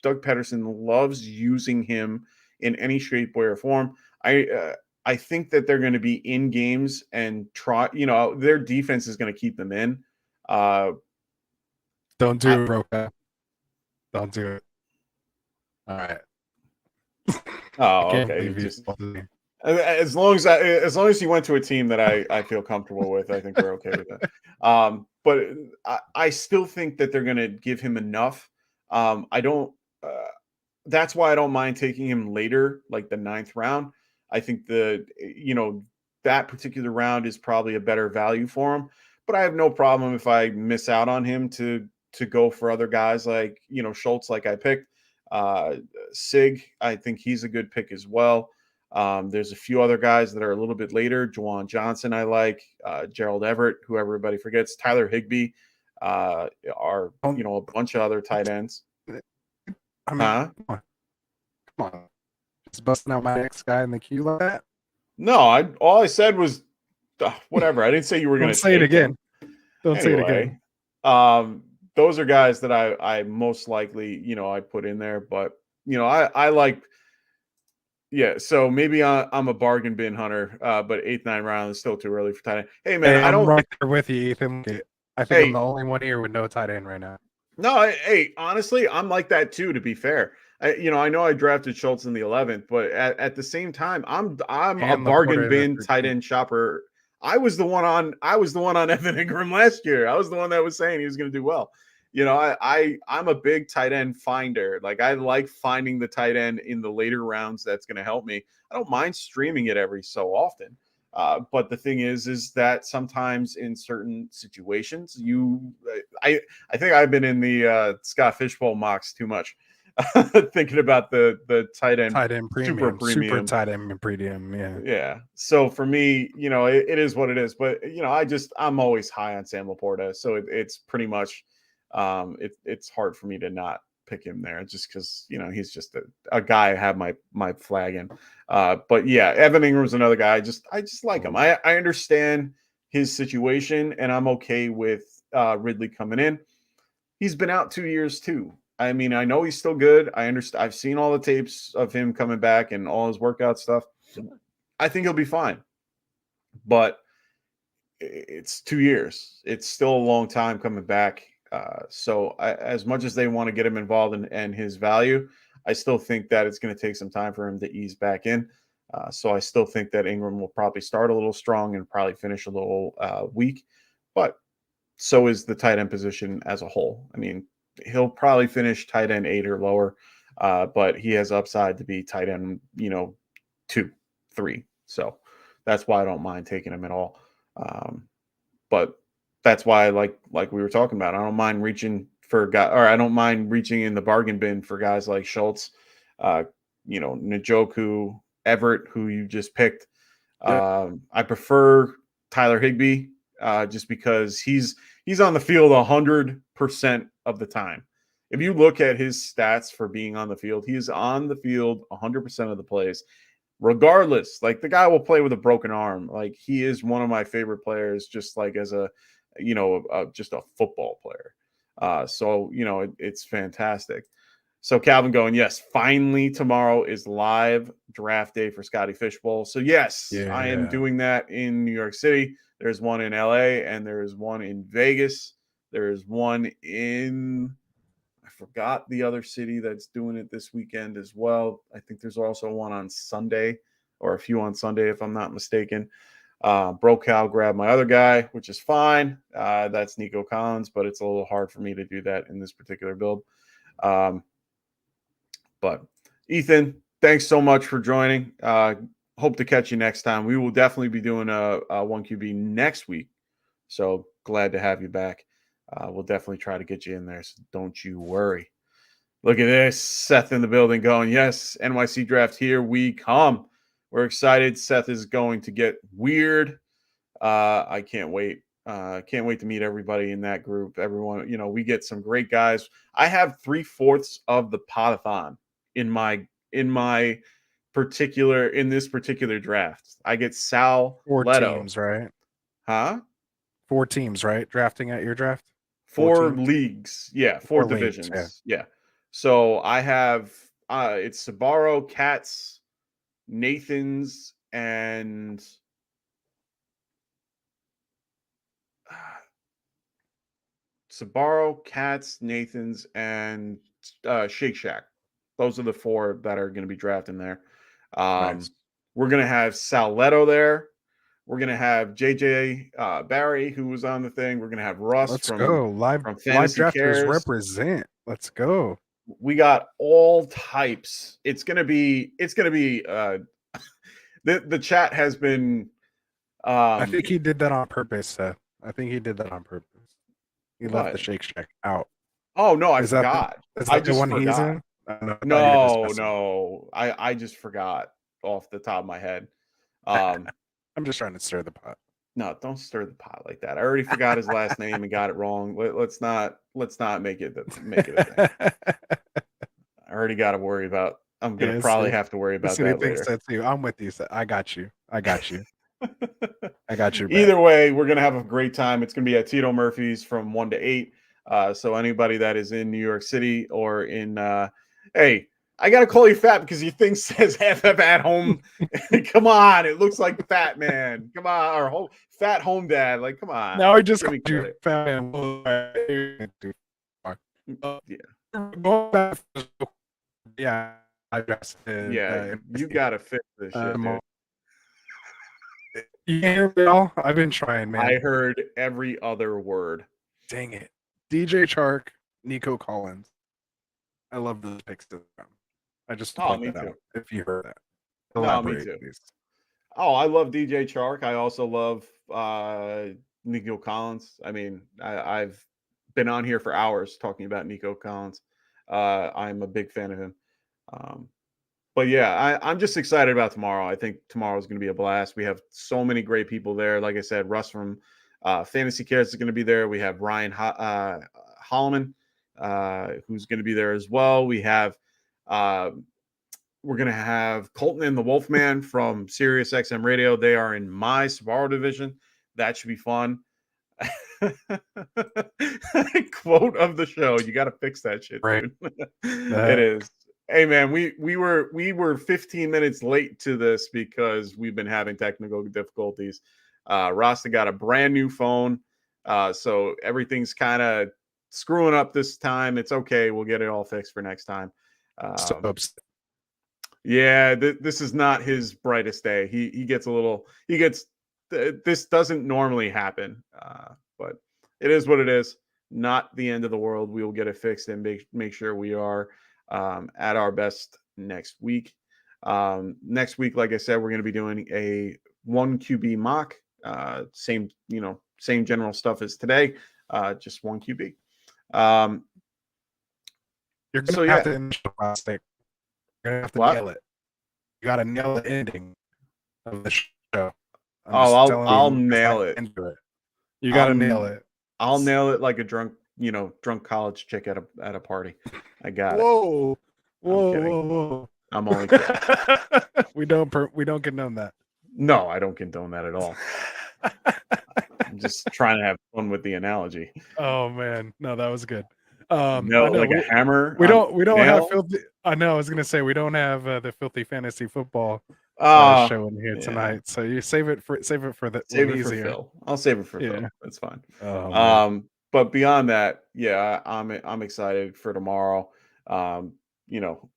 Pederson loves using him in any shape, way, or form. I think that they're going to be in games and try. Their defense is going to keep them in. Don't do it, Roca. Don't do it. All right. Oh, okay. As long as you went to a team that I feel comfortable with, I think we're okay with that. But I still think that they're going to give him enough. I don't. That's why I don't mind taking him later, like the 9th round. I think that particular round is probably a better value for him. But I have no problem if I miss out on him to go for other guys like Schultz, like I picked. Sig, I think he's a good pick as well. There's a few other guys that are a little bit later. Juwan Johnson, I like. Gerald Everett, who everybody forgets. Tyler Higbee, are a bunch of other tight ends. I mean, come on. Just busting out my next guy in the queue like that? No, all I said was whatever. I didn't say you were going to say it again. Don't say it again. Those are guys that I most likely, I put in there, but I like. Yeah, so maybe I'm a bargain bin hunter, but 8th, 9th round is still too early for tight end. Hey man, I'm right there with you, Ethan. I think I'm the only one here with no tight end right now. No, honestly, I'm like that too. To be fair, I know I drafted Schultz in the 11th, but at the same time, I'm a bargain bin tight end shopper. I was the one on Evan Ingram last year. I was the one that was saying he was going to do well. I'm a big tight end finder. Like I like finding the tight end in the later rounds. That's going to help me. I don't mind streaming it every so often. But the thing is that sometimes in certain situations, I think I've been in the Scott Fishbowl mocks too much, thinking about the tight end premium, super tight end premium. Yeah. So for me, it is what it is. But I'm always high on Sam Laporta, so it's pretty much it's hard for me to not pick him there just because he's just a guy I have my flag in. But yeah, Evan Ingram's another guy. I just like him. I understand his situation, and I'm okay with Ridley coming in. He's been out 2 years too. I mean, I know he's still good. I understand. I've seen all the tapes of him coming back and all his workout stuff. I think he'll be fine. But it's 2 years. It's still a long time coming back. So as much as they want to get him involved in his value, I still think that it's going to take some time for him to ease back in. So I still think that Ingram will probably start a little strong and probably finish a little weak. But so is the tight end position as a whole. I mean, he'll probably finish tight end 8 or lower, but he has upside to be tight end, 2, 3. So that's why I don't mind taking him at all. But that's why, like we were talking about, I don't mind reaching for a guy, or I don't mind reaching in the bargain bin for guys like Schultz, Njoku, Everett, who you just picked. Yeah. I prefer Tyler Higbee just because he's on the field 100% of the time. If you look at his stats for being on the field, he is on the field 100% of the plays. Regardless, like the guy will play with a broken arm. Like he is one of my favorite players, just like as a, just a football player. So it's fantastic. So Calvin going, yes, finally tomorrow is live draft day for Scotty Fishbowl. So yes, I am doing that in New York City. There's one in LA, and there's one in Vegas. There's one in, I forgot the other city that's doing it this weekend as well. I think there's also one on Sunday, or a few on Sunday, if I'm not mistaken. Brocal grabbed my other guy, which is fine. That's Nico Collins, but it's a little hard for me to do that in this particular build. But Ethan, thanks so much for joining. Hope to catch you next time. We will definitely be doing a 1QB next week. So glad to have you back. We'll definitely try to get you in there. So don't you worry. Look at this. Seth in the building going, yes, NYC draft, here we come. We're excited. Seth is going to get weird. I can't wait. Can't wait to meet everybody in that group. Everyone, we get some great guys. I have 3/4 of the potathon in this particular draft. I get Sal 4 Leto. teams, right? Huh? 4 teams, right? Drafting at your draft? 4 teams? leagues. Yeah, 4 leagues, divisions. Yeah. So I have it's Sabaro, Katz, Nathan's, and Sabaro, Katz, Nathan's, and Shake Shack. Those are the 4 that are going to be drafting there. Nice. We're going to have Sal Leto there. We're going to have JJ Barry, who was on the thing. We're going to have Russ Let's from go. Live Fantasy drafters Cares. represent. Let's go. We got all types. It's going to be the chat has been I think he did that on purpose, Seth. I think he did that on purpose. He left the Shake Shack out. Oh no, I Is that forgot. Is I that the just one forgot. he's in? I thought you were discussing. No. I just forgot off the top of my head. I'm just trying to stir the pot. No, don't stir the pot like that. I already forgot his last name and got it wrong. Let's not make it a thing. I already got to worry about. I'm gonna probably have to worry about that later. That too. I'm with you. Seth. I got you. I got you. Either way, we're gonna have a great time. It's gonna be at Tito Murphy's from 1 to 8. So anybody that is in New York City or in hey, I gotta call you fat because your thing says FF at home. Come on, it looks like Fat Man. Come on, or Fat Home Dad. Like, come on. Now I just Give me got you credit. fat man. Yeah. I just You gotta fix this shit, dude. You hear me all? I've been trying, man. I heard every other word. Dang it. DJ Chark, Nico Collins. I love those picks. I just point me that too. out, if you heard that. No, me Elaborate, too. please. Oh, I love DJ Chark. I also love Nico Collins. I mean, I've been on here for hours talking about Nico Collins. I'm a big fan of him. But yeah, I'm just excited about tomorrow. I think tomorrow is going to be a blast. We have so many great people there. Like I said, Russ from Fantasy Cares is going to be there. We have Ryan Holloman, who's going to be there as well. We have we're going to have Colton and the Wolfman from Sirius XM Radio. They are in my Subaru division. That should be fun. Quote of the show. You got to fix that shit, right? Dude. It is. Hey man, we were 15 minutes late to this because we've been having technical difficulties. Rasta got a brand new phone, so everything's kind of screwing up this time. It's okay. We'll get it all fixed for next time. Yeah, this is not his brightest day. He gets this doesn't normally happen, but it is what it is. Not the end of the world. We will get it fixed and make sure we are at our best next week. Next week, like I said, we're going to be doing a 1 QB mock. Same general stuff as today. Just 1 QB. You're gonna have to initial mistake. You're gonna have to nail it. You gotta nail the ending of the show. I'll nail it. You gotta nail it. I'll nail it like a drunk college chick at a party. I got it. Whoa. I'm only kidding. We don't condone that. No, I don't condone that at all. I'm just trying to have fun with the analogy. Oh man, no, that was good. Like a hammer. We don't have filthy. I know. I was gonna say we don't have the filthy fantasy football show in here tonight. So you save it for the Save when it he's for here. Phil. I'll save it for Yeah. Phil. That's fine. Oh, man. But beyond that, yeah, I'm excited for tomorrow. You know,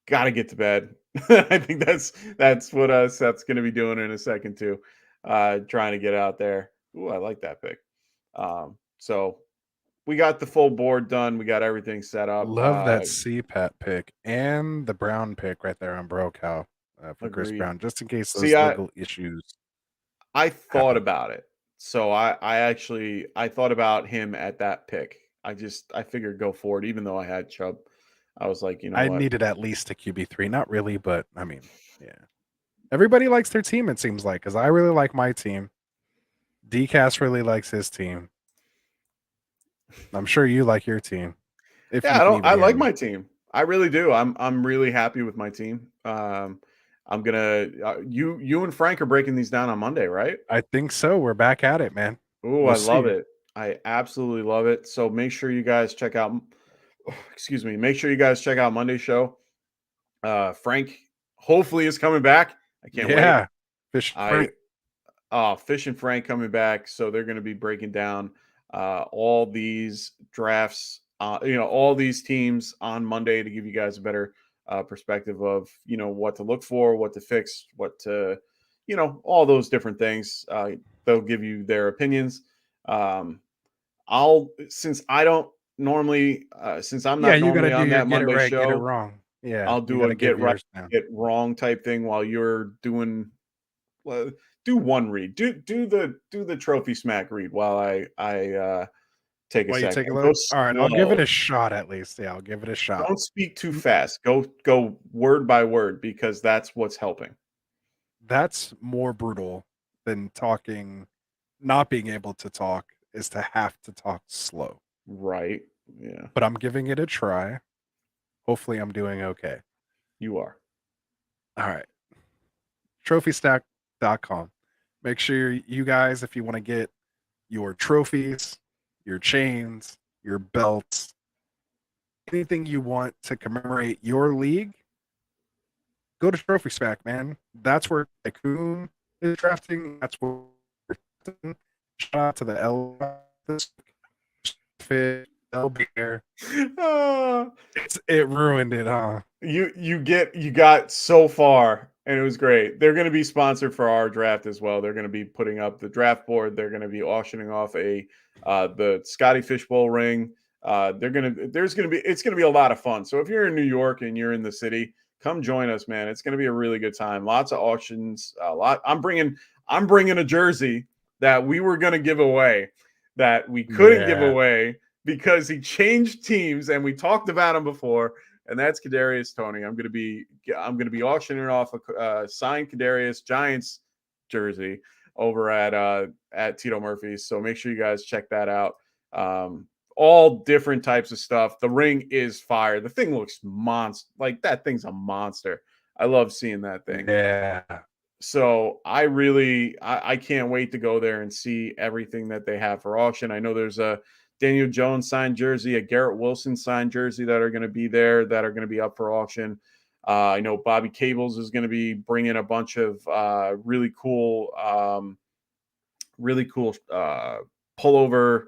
got to get to bed. I think that's what Seth's going to be doing in a second too. Trying to get out there. Ooh, I like that pick. So we got the full board done. We got everything set up. Love that CPAT pick and the Brown pick right there on Brocow for Chris Agreed. Brown, just in case those See, legal issues. I thought happen. about it. So I thought about him at that pick. I figured go for it, even though I had Chubb. I was like, you know I what? needed at least a QB3. Not really, but I mean, yeah. Everybody likes their team, it seems like, because I really like my team. DCAS really likes his team. I'm sure you like your team. I like my team. I really do. I'm really happy with my team. I'm gonna you and Frank are breaking these down on Monday, right? I think so. We're back at it, man. Oh, I love it. I absolutely love it. So make sure you guys check out. Excuse me. Make sure you guys check out Monday's show. Frank hopefully is coming back. I can't wait. Fish and Frank coming back. So they're going to be breaking down all these drafts. All these teams on Monday to give you guys a better perspective of what to look for, what to fix, what to all those different things. They'll give you their opinions. Since I don't normally, since I'm not normally on that Monday show, get it wrong. Yeah, I'll do a get right, get wrong type thing while you're doing. Do one read. Do the trophy smack read while I take a second. Take a look. All right, I'll give it a shot at least. Yeah, I'll give it a shot. Don't speak too fast. Go word by word because that's what's helping. That's more brutal than talking. Not being able to talk is to have to talk slow. Right. Yeah. But I'm giving it a try. Hopefully I'm doing okay. You are. All right. Trophystack.com. Make sure you guys, if you want to get your trophies, your chains, your belts, anything you want to commemorate your league, go to Trophy Stack, man. That's where Tycoon is drafting. That's where shout out to the L fit. They'll be there. It ruined it, huh? You got so far and it was great. They're going to be sponsored for our draft as well. They're going to be putting up the draft board. They're going to be auctioning off the Scotty Fishbowl ring. It's going to be a lot of fun. So if you're in New York and you're in the city, come join us, man. It's going to be a really good time. Lots of auctions. I'm bringing a jersey that we were going to give away that we couldn't give away because he changed teams and we talked about him before. And that's Kadarius Toney. I'm going to be auctioning off a signed Kadarius Giants jersey over at Tito Murphy's. So make sure you guys check that out. All different types of stuff. The ring is fire. The thing looks monster. Like that thing's a monster. I love seeing that thing. Yeah. So I can't wait to go there and see everything that they have for auction. I know there's a Daniel Jones signed jersey, a Garrett Wilson signed jersey that are going to be there, that are going to be up for auction. I know Bobby Cables is going to be bringing a bunch of really cool pullover,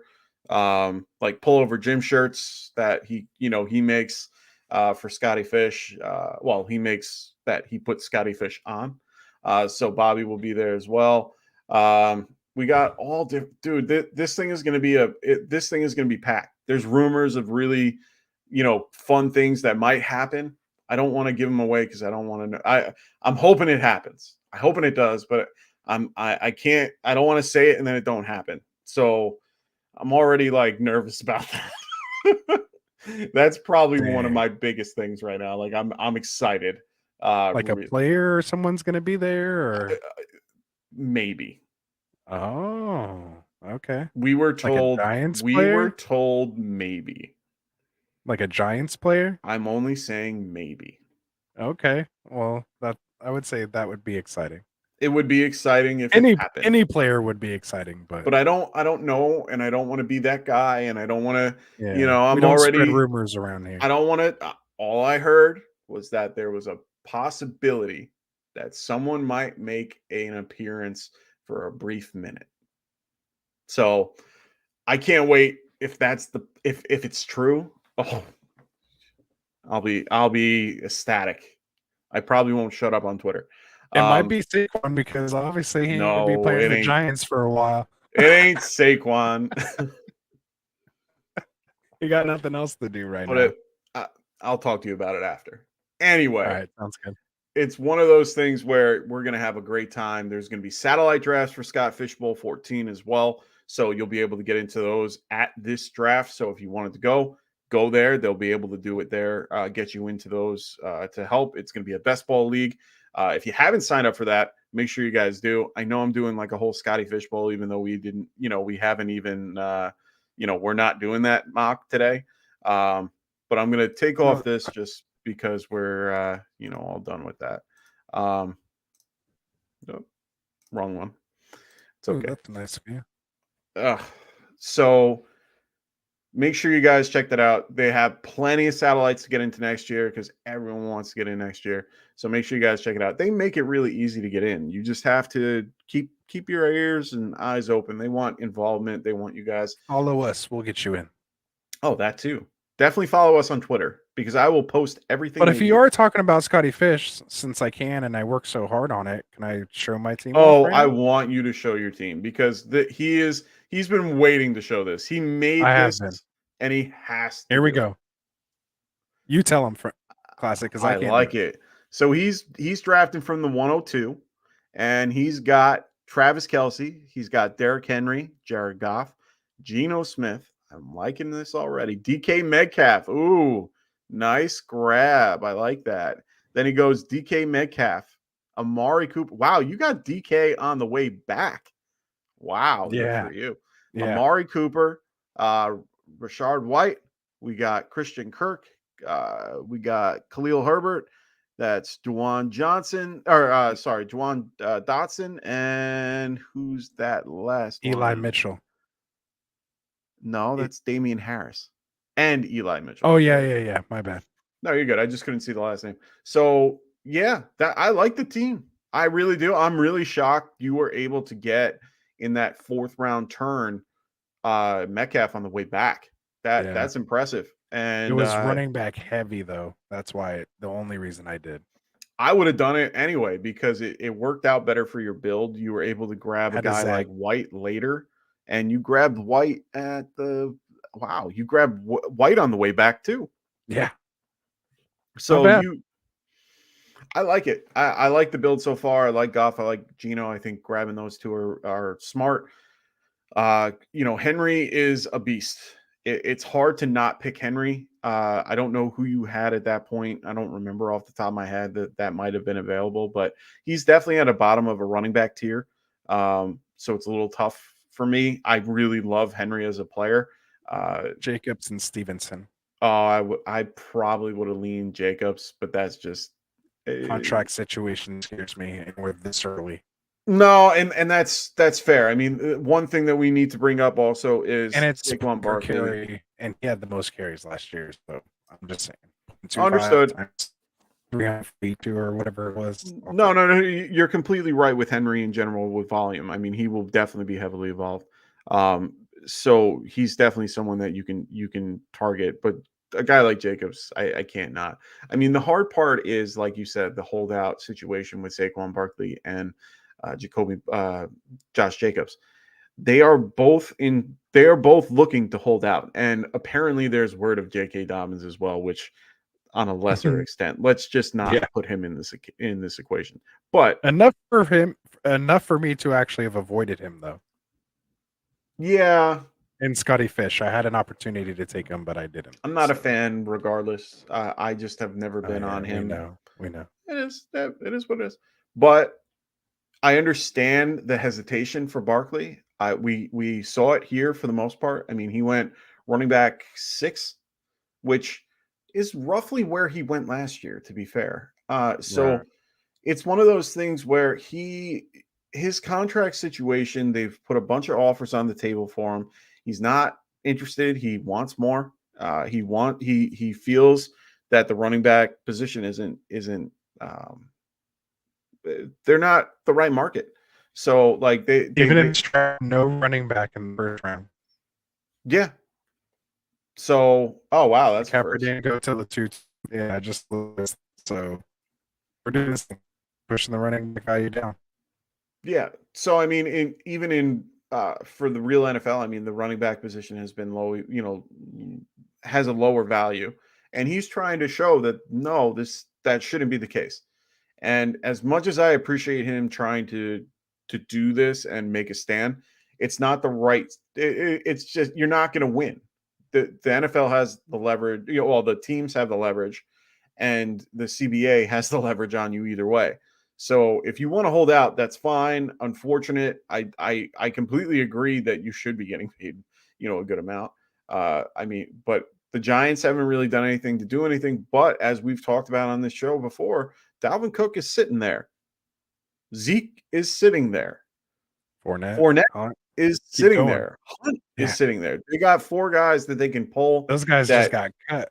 like pullover gym shirts that he makes for Scotty Fish. He makes that he puts Scotty Fish on. So Bobby will be there as well. We got all different, dude. This thing is going to be packed. There's rumors of really, fun things that might happen. I don't want to give them away because I don't want to know. I'm hoping it happens. I'm hoping it does, but I can't. I don't want to say it and then it don't happen. So I'm already like nervous about that. That's probably one of my biggest things right now. Like I'm excited. Like a player or someone's going to be there, or maybe. Oh, okay. We were told like a Giants we player? were told maybe. Like a Giants player? I'm only saying maybe. Okay. Well, I would say that would be exciting. It would be exciting if it happened. Any player would be exciting, but I don't know, and I don't want to be that guy, and I don't want to. Yeah. I'm we don't already spread rumors around here. I don't want to. All I heard was that there was a possibility that someone might make an appearance for a brief minute. So I can't wait if it's true. Oh, I'll be ecstatic. I probably won't shut up on Twitter. It might be Saquon because obviously he ain't gonna be No, playing it the ain't. Giants for a while. It ain't Saquon. He got nothing else to do right now. But I'll talk to you about it after. Anyway, All right, sounds good. it's one of those things where we're going to have a great time. There's going to be satellite drafts for Scott Fishbowl 14 as well. So you'll be able to get into those at this draft. So if you wanted to go there. They'll be able to do it there, get you into those to help. It's going to be a best ball league. If you haven't signed up for that, make sure you guys do. I know I'm doing like a whole Scotty Fishbowl, even though we didn't, we haven't even, we're not doing that mock today. But I'm going to take off this just because we're, all done with that. Nope, wrong one. It's okay. Ooh, that's nice of you. So make sure you guys check that out. They have plenty of satellites to get into next year because everyone wants to get in next year. So make sure you guys check it out. They make it really easy to get in. You just have to keep your ears and eyes open. They want involvement. They want you guys. Follow us. We'll get you in. Oh, that too. Definitely follow us on Twitter because I will post everything. But if you are talking about Scotty Fish, since I can and I work so hard on it, can I show my team? Oh, I want you to show your team because he's been waiting to show this. He made this and he has to. Here we go. You tell him, Classic, because I can't like it. So he's drafting from the 102, and he's got Travis Kelce, he's got Derrick Henry, Jared Goff, Geno Smith. I'm liking this already. DK Metcalf. Ooh, nice grab. I like that. Then he goes DK Metcalf, Amari Cooper. Wow, you got DK on the way back. Wow, yeah, good for you. Yeah. Amari Cooper, Rashard White. We got Christian Kirk. We got Khalil Herbert. That's Juwan Dotson. And who's that last Eli one? Mitchell. No, that's Damian Harris and Eli Mitchell. Oh, yeah. My bad. No, you're good. I just couldn't see the last name. So, yeah, I like the team. I really do. I'm really shocked you were able to get in that fourth round turn Metcalf on the way back. That's impressive. And it was running back heavy, though. That's why the only reason I did. I would have done it anyway because it worked out better for your build. You were able to grab a guy like White later. And you grabbed White you grabbed White on the way back too. Yeah. So I like it. I like the build so far. I like Goff. I like Geno. I think grabbing those two are smart. Henry is a beast. It's hard to not pick Henry. I don't know who you had at that point. I don't remember off the top of my head that might have been available, but he's definitely at the bottom of a running back tier. So it's a little tough for me. I really love Henry as a player. Jacobs and Stevenson. Oh, I probably would have leaned Jacobs, but that's just contract situation scares me, and we're this early. No, and that's fair. I mean, one thing that we need to bring up also is it's Saquon Barkley, and he had the most carries last year. So I'm just saying, understood. 352 or whatever it was. No, you're completely right with Henry in general with volume. I mean, he will definitely be heavily involved. So he's definitely someone that you can target, but a guy like Jacobs, I can't not. I mean, the hard part is, like you said, the holdout situation with Saquon Barkley and Josh Jacobs. They are both looking to hold out, and apparently there's word of J.K. Dobbins as well, which on a lesser extent. Let's just not put him in this equation. But enough for me to actually have avoided him, though. Yeah. And Scotty Fish, I had an opportunity to take him, but I didn't. I'm not a fan, regardless. I just have never been on him. We know. It is what it is. But I understand the hesitation for Barkley. We saw it here for the most part. I mean, he went running back 6, which is roughly where he went last year, to be fair. It's one of those things where his contract situation, they've put a bunch of offers on the table for him. He's not interested. He wants more. He feels that the running back position isn't they're not the right market. So like Even if it's no running back in the first round. Yeah. So, oh wow, that's Capper first. didn't go to the 2. Yeah, so we're doing this thing, pushing the running back value down. Yeah. So I mean, even in for the real NFL, I mean, the running back position has been low. Has a lower value, and he's trying to show that no, that shouldn't be the case. And as much as I appreciate him trying to do this and make a stand, it's not the right. It's just you're not going to win. The NFL has the leverage. Well, the teams have the leverage, and the CBA has the leverage on you either way. So if you want to hold out, that's fine. Unfortunate. I completely agree that you should be getting paid, a good amount. I mean, but the Giants haven't really done anything to do anything. But as we've talked about on this show before, Dalvin Cook is sitting there. Zeke is sitting there. Fournette is sitting there. Hunt is sitting there. They got 4 guys that they can pull. Those guys just got cut.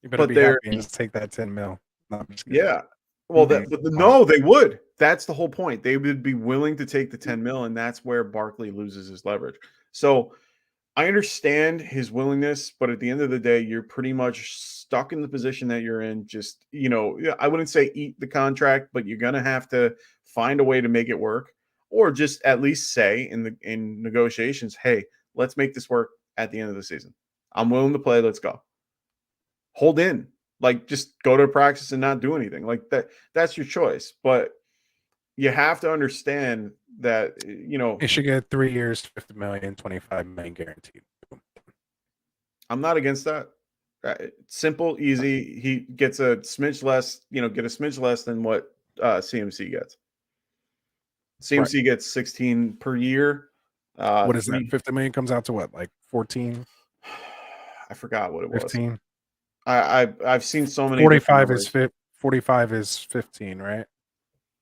You better be happy and just take that 10 mil. No, yeah. Well, no, they would. That's the whole point. They would be willing to take the 10 mil, and that's where Barkley loses his leverage. So I understand his willingness, but at the end of the day, you're pretty much stuck in the position that you're in. Just, I wouldn't say eat the contract, but you're going to have to find a way to make it work, or just at least say in negotiations, hey, let's make this work at the end of the season. I'm willing to play. Let's go. Hold in. Like, just go to practice and not do anything. Like that's your choice. But you have to understand that, He should get 3 years, 50 million, 25 million guaranteed. I'm not against that. Simple, easy. He gets a smidge less, get a smidge less than what CMC gets. CMC gets 16 per year. What is that? 50 million comes out to what? Like 14? I forgot what it 15? was. I've seen so many. 45 is 15, right?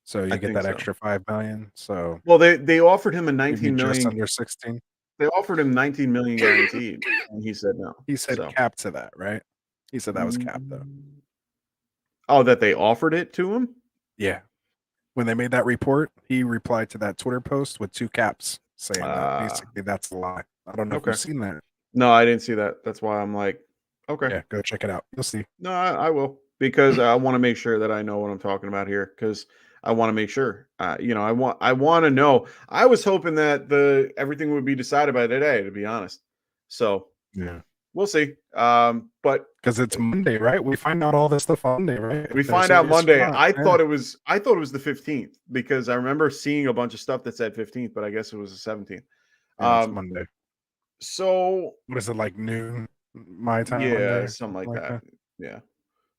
So you get that extra 5 million. So they offered him a 19 million, just under 16. They offered him 19 million guaranteed, and he said no. He said cap to that, right? He said that was cap though. Oh, that they offered it to him? Yeah. When they made that report, he replied to that Twitter post with 2 caps saying that basically that's a lie. I don't know if you've seen that. No, I didn't see that. That's why I'm like, okay. Yeah, go check it out. You'll see. No, I will, because I want to make sure that I know what I'm talking about here, because I want to make sure. I want to know. I was hoping that everything would be decided by today, to be honest. So yeah, we'll see. But because it's Monday, right? We find out all this stuff on Monday, right? We find out Monday. I thought it was the 15th, because I remember seeing a bunch of stuff that said 15th, but I guess it was the 17th. Yeah, it's Monday. So what is it, like noon my time? Yeah, Monday, something like that. Yeah,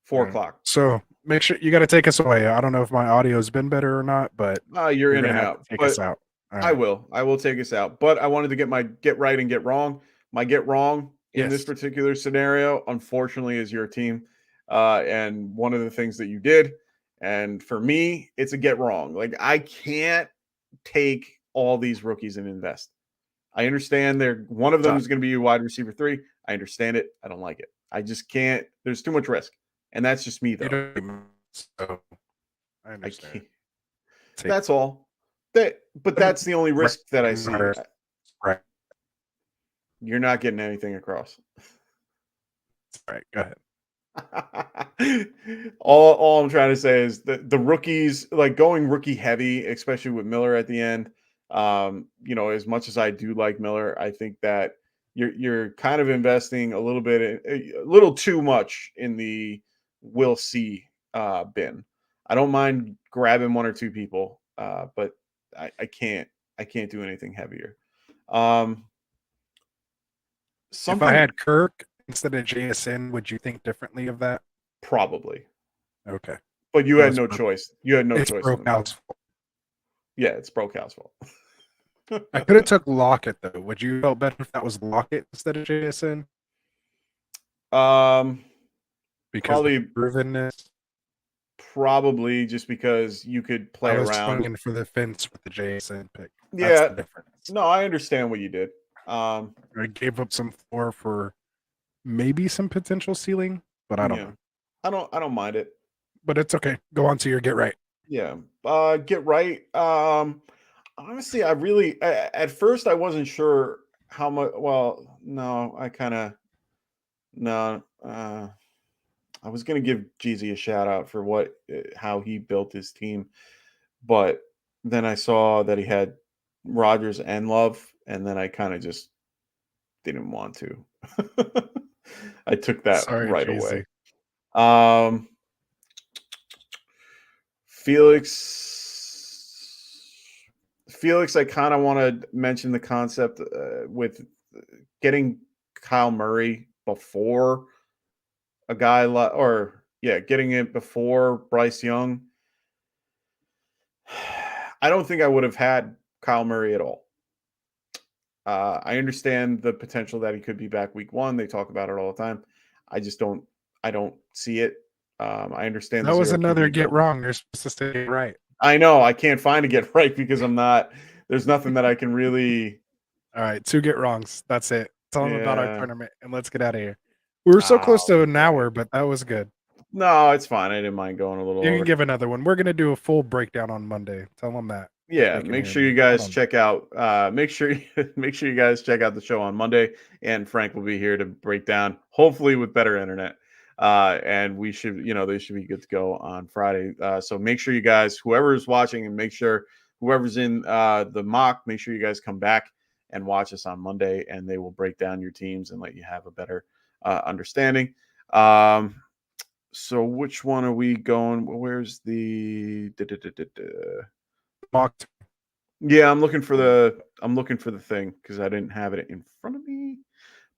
4 o'clock. So make sure you got to take us away. I don't know if my audio's been better or not, but you're in and out. Take us out. Right. I will take us out. But I wanted to get my get right and get wrong. My get wrong in this particular scenario, unfortunately, is your team, and one of the things that you did. And for me, it's a get wrong. Like, I can't take all these rookies and invest. I understand one of them is going to be a wide receiver 3. I understand it. I don't like it. I just can't. There's too much risk. And that's just me, though. So I understand. That's all. But that's the only risk that I see. Right. You're not getting anything across. All right, go ahead. all I'm trying to say is the rookies, like going rookie heavy, especially with Miller at the end. As much as I do like Miller, I think that you're kind of investing a little too much in the we'll see bin. I don't mind grabbing 1 or 2 people, but I can't do anything heavier. If I had Kirk instead of JSN, would you think differently of that? Probably. Okay. But you had no choice. You had no choice. It's Brokow's fault. Yeah, it's Brokow's fault. I could have took Lockett though. Would you feel better if that was Lockett instead of JSN? Because probably of provenness. Probably just because you could play around. Swinging for the fence with the JSN pick. That's the difference. No, I understand what you did. I gave up some floor for maybe some potential ceiling, but I don't know. I don't mind it. but it's okay. Go on to your get right. Yeah. Get right. Honestly, I really at first I wasn't sure how much. Well, no, I kind of no. I was gonna give Jeezy a shout out for how he built his team, but then I saw that he had Rodgers and Love, and then I kind of just didn't want to. I took that Sorry, right Jeezy. away. Felix, I kind of want to mention the concept with getting Kyle Murray before a guy getting it before Bryce Young. I don't think I would have had Kyle Murray at all. I understand the potential that he could be back week 1. They talk about it all the time. I don't see it. I understand That was 0 another QB, get wrong. You're supposed to say get right. I know I can't find a get right because there's nothing that I can really. All right, 2 get wrongs. That's it. Tell them about our Yeah. tournament and let's get out of here. We were so close to an Okay. hour, but that was good. No, it's fine. I didn't mind going a little You over. can give another one. We're gonna do a full breakdown on Monday. Tell them that. Yeah, They can make hear sure me. you guys Hold on. check out. Make sure you guys check out the show on Monday, and Frank will be here to break down. Hopefully, with better internet, and they should be good to go on Friday. So make sure you guys, whoever's watching, and make sure whoever's in the mock, make sure you guys come back and watch us on Monday, and they will break down your teams and let you have a better understanding. So which one are we going? Where's the Mock. Yeah, I'm looking for the thing because I didn't have it in front of me.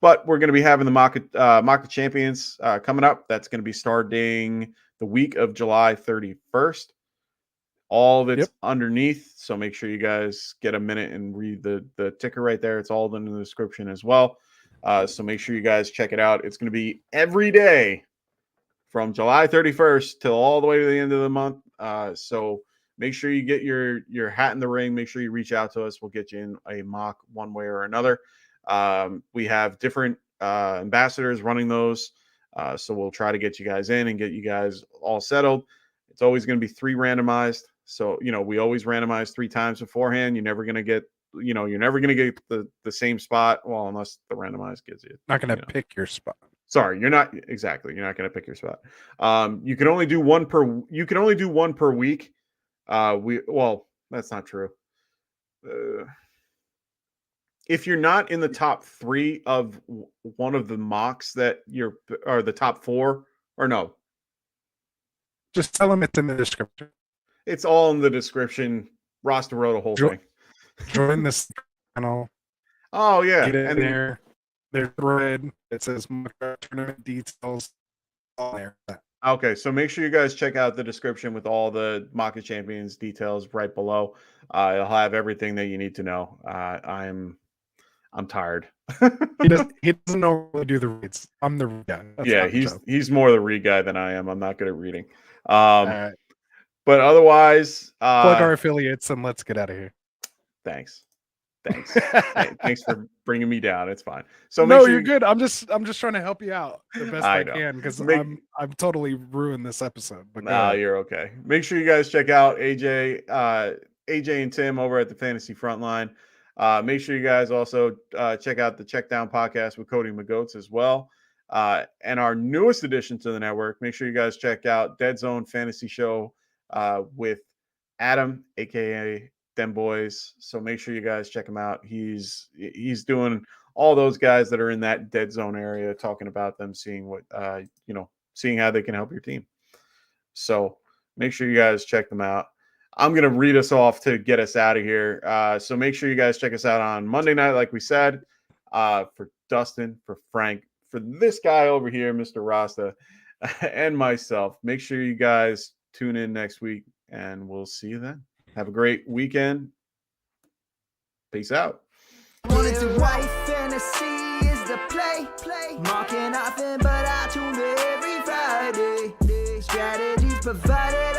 But we're going to be having the mock of champions coming up. That's going to be starting the week of July 31st. All of it's underneath, so make sure you guys get a minute and read the ticker right there. It's all in the description as well. So make sure you guys check it out. It's going to be every day from July 31st till all the way to the end of the month. So make sure you get your hat in the ring. Make sure you reach out to us. We'll get you in a mock one way or another. We have different ambassadors running those. So we'll try to get you guys in and get you guys all settled. It's always going to be 3 randomized. So, we always randomize 3 times beforehand. You're never going to get, the same spot. Well, unless the randomized gives you. Not gonna pick your spot. Sorry, you're not going to pick your spot. You can only do one per week. That's not true. If you're not in the top 3 of one of the mocks or the top 4, or no, Just tell them it's in the description. it's all in the description. Rasta wrote a whole thing. Join this channel. Oh yeah, Get in and there. There's a thread. It says mock tournament details. All there. okay, so make sure you guys check out the description with all the mock of champions details right below. It'll have everything that you need to know. I'm tired. He doesn't normally do the reads. I'm the read guy. That's Yeah, not the joke. he's more the read guy than I am. I'm not good at reading. All right. But otherwise, Plug our affiliates and let's get out of here. Thanks. Thanks for bringing me down. It's fine. So No, make sure you're good. I'm just trying to help you out the best I can because I've totally ruined this episode. But nah, you're okay. Make sure you guys check out AJ and Tim over at the Fantasy Frontline. Make sure you guys also check out the Check Down podcast with Cody McGoats as well. And our newest addition to the network, make sure you guys check out Dead Zone Fantasy Show with Adam, aka Dem Boys. So make sure you guys check him out. He's doing all those guys that are in that dead zone area, talking about them, seeing what seeing how they can help your team. So make sure you guys check them out. I'm going to read us off to get us out of here. So make sure you guys check us out on Monday night, like we said, for Dustin, for Frank, for this guy over here, Mr. Rasta, and myself. Make sure you guys tune in next week, and we'll see you then. Have a great weekend. Peace out. Wanted to white fantasy is the play. Marking nothing, but I tune in every Friday. Strategies provided.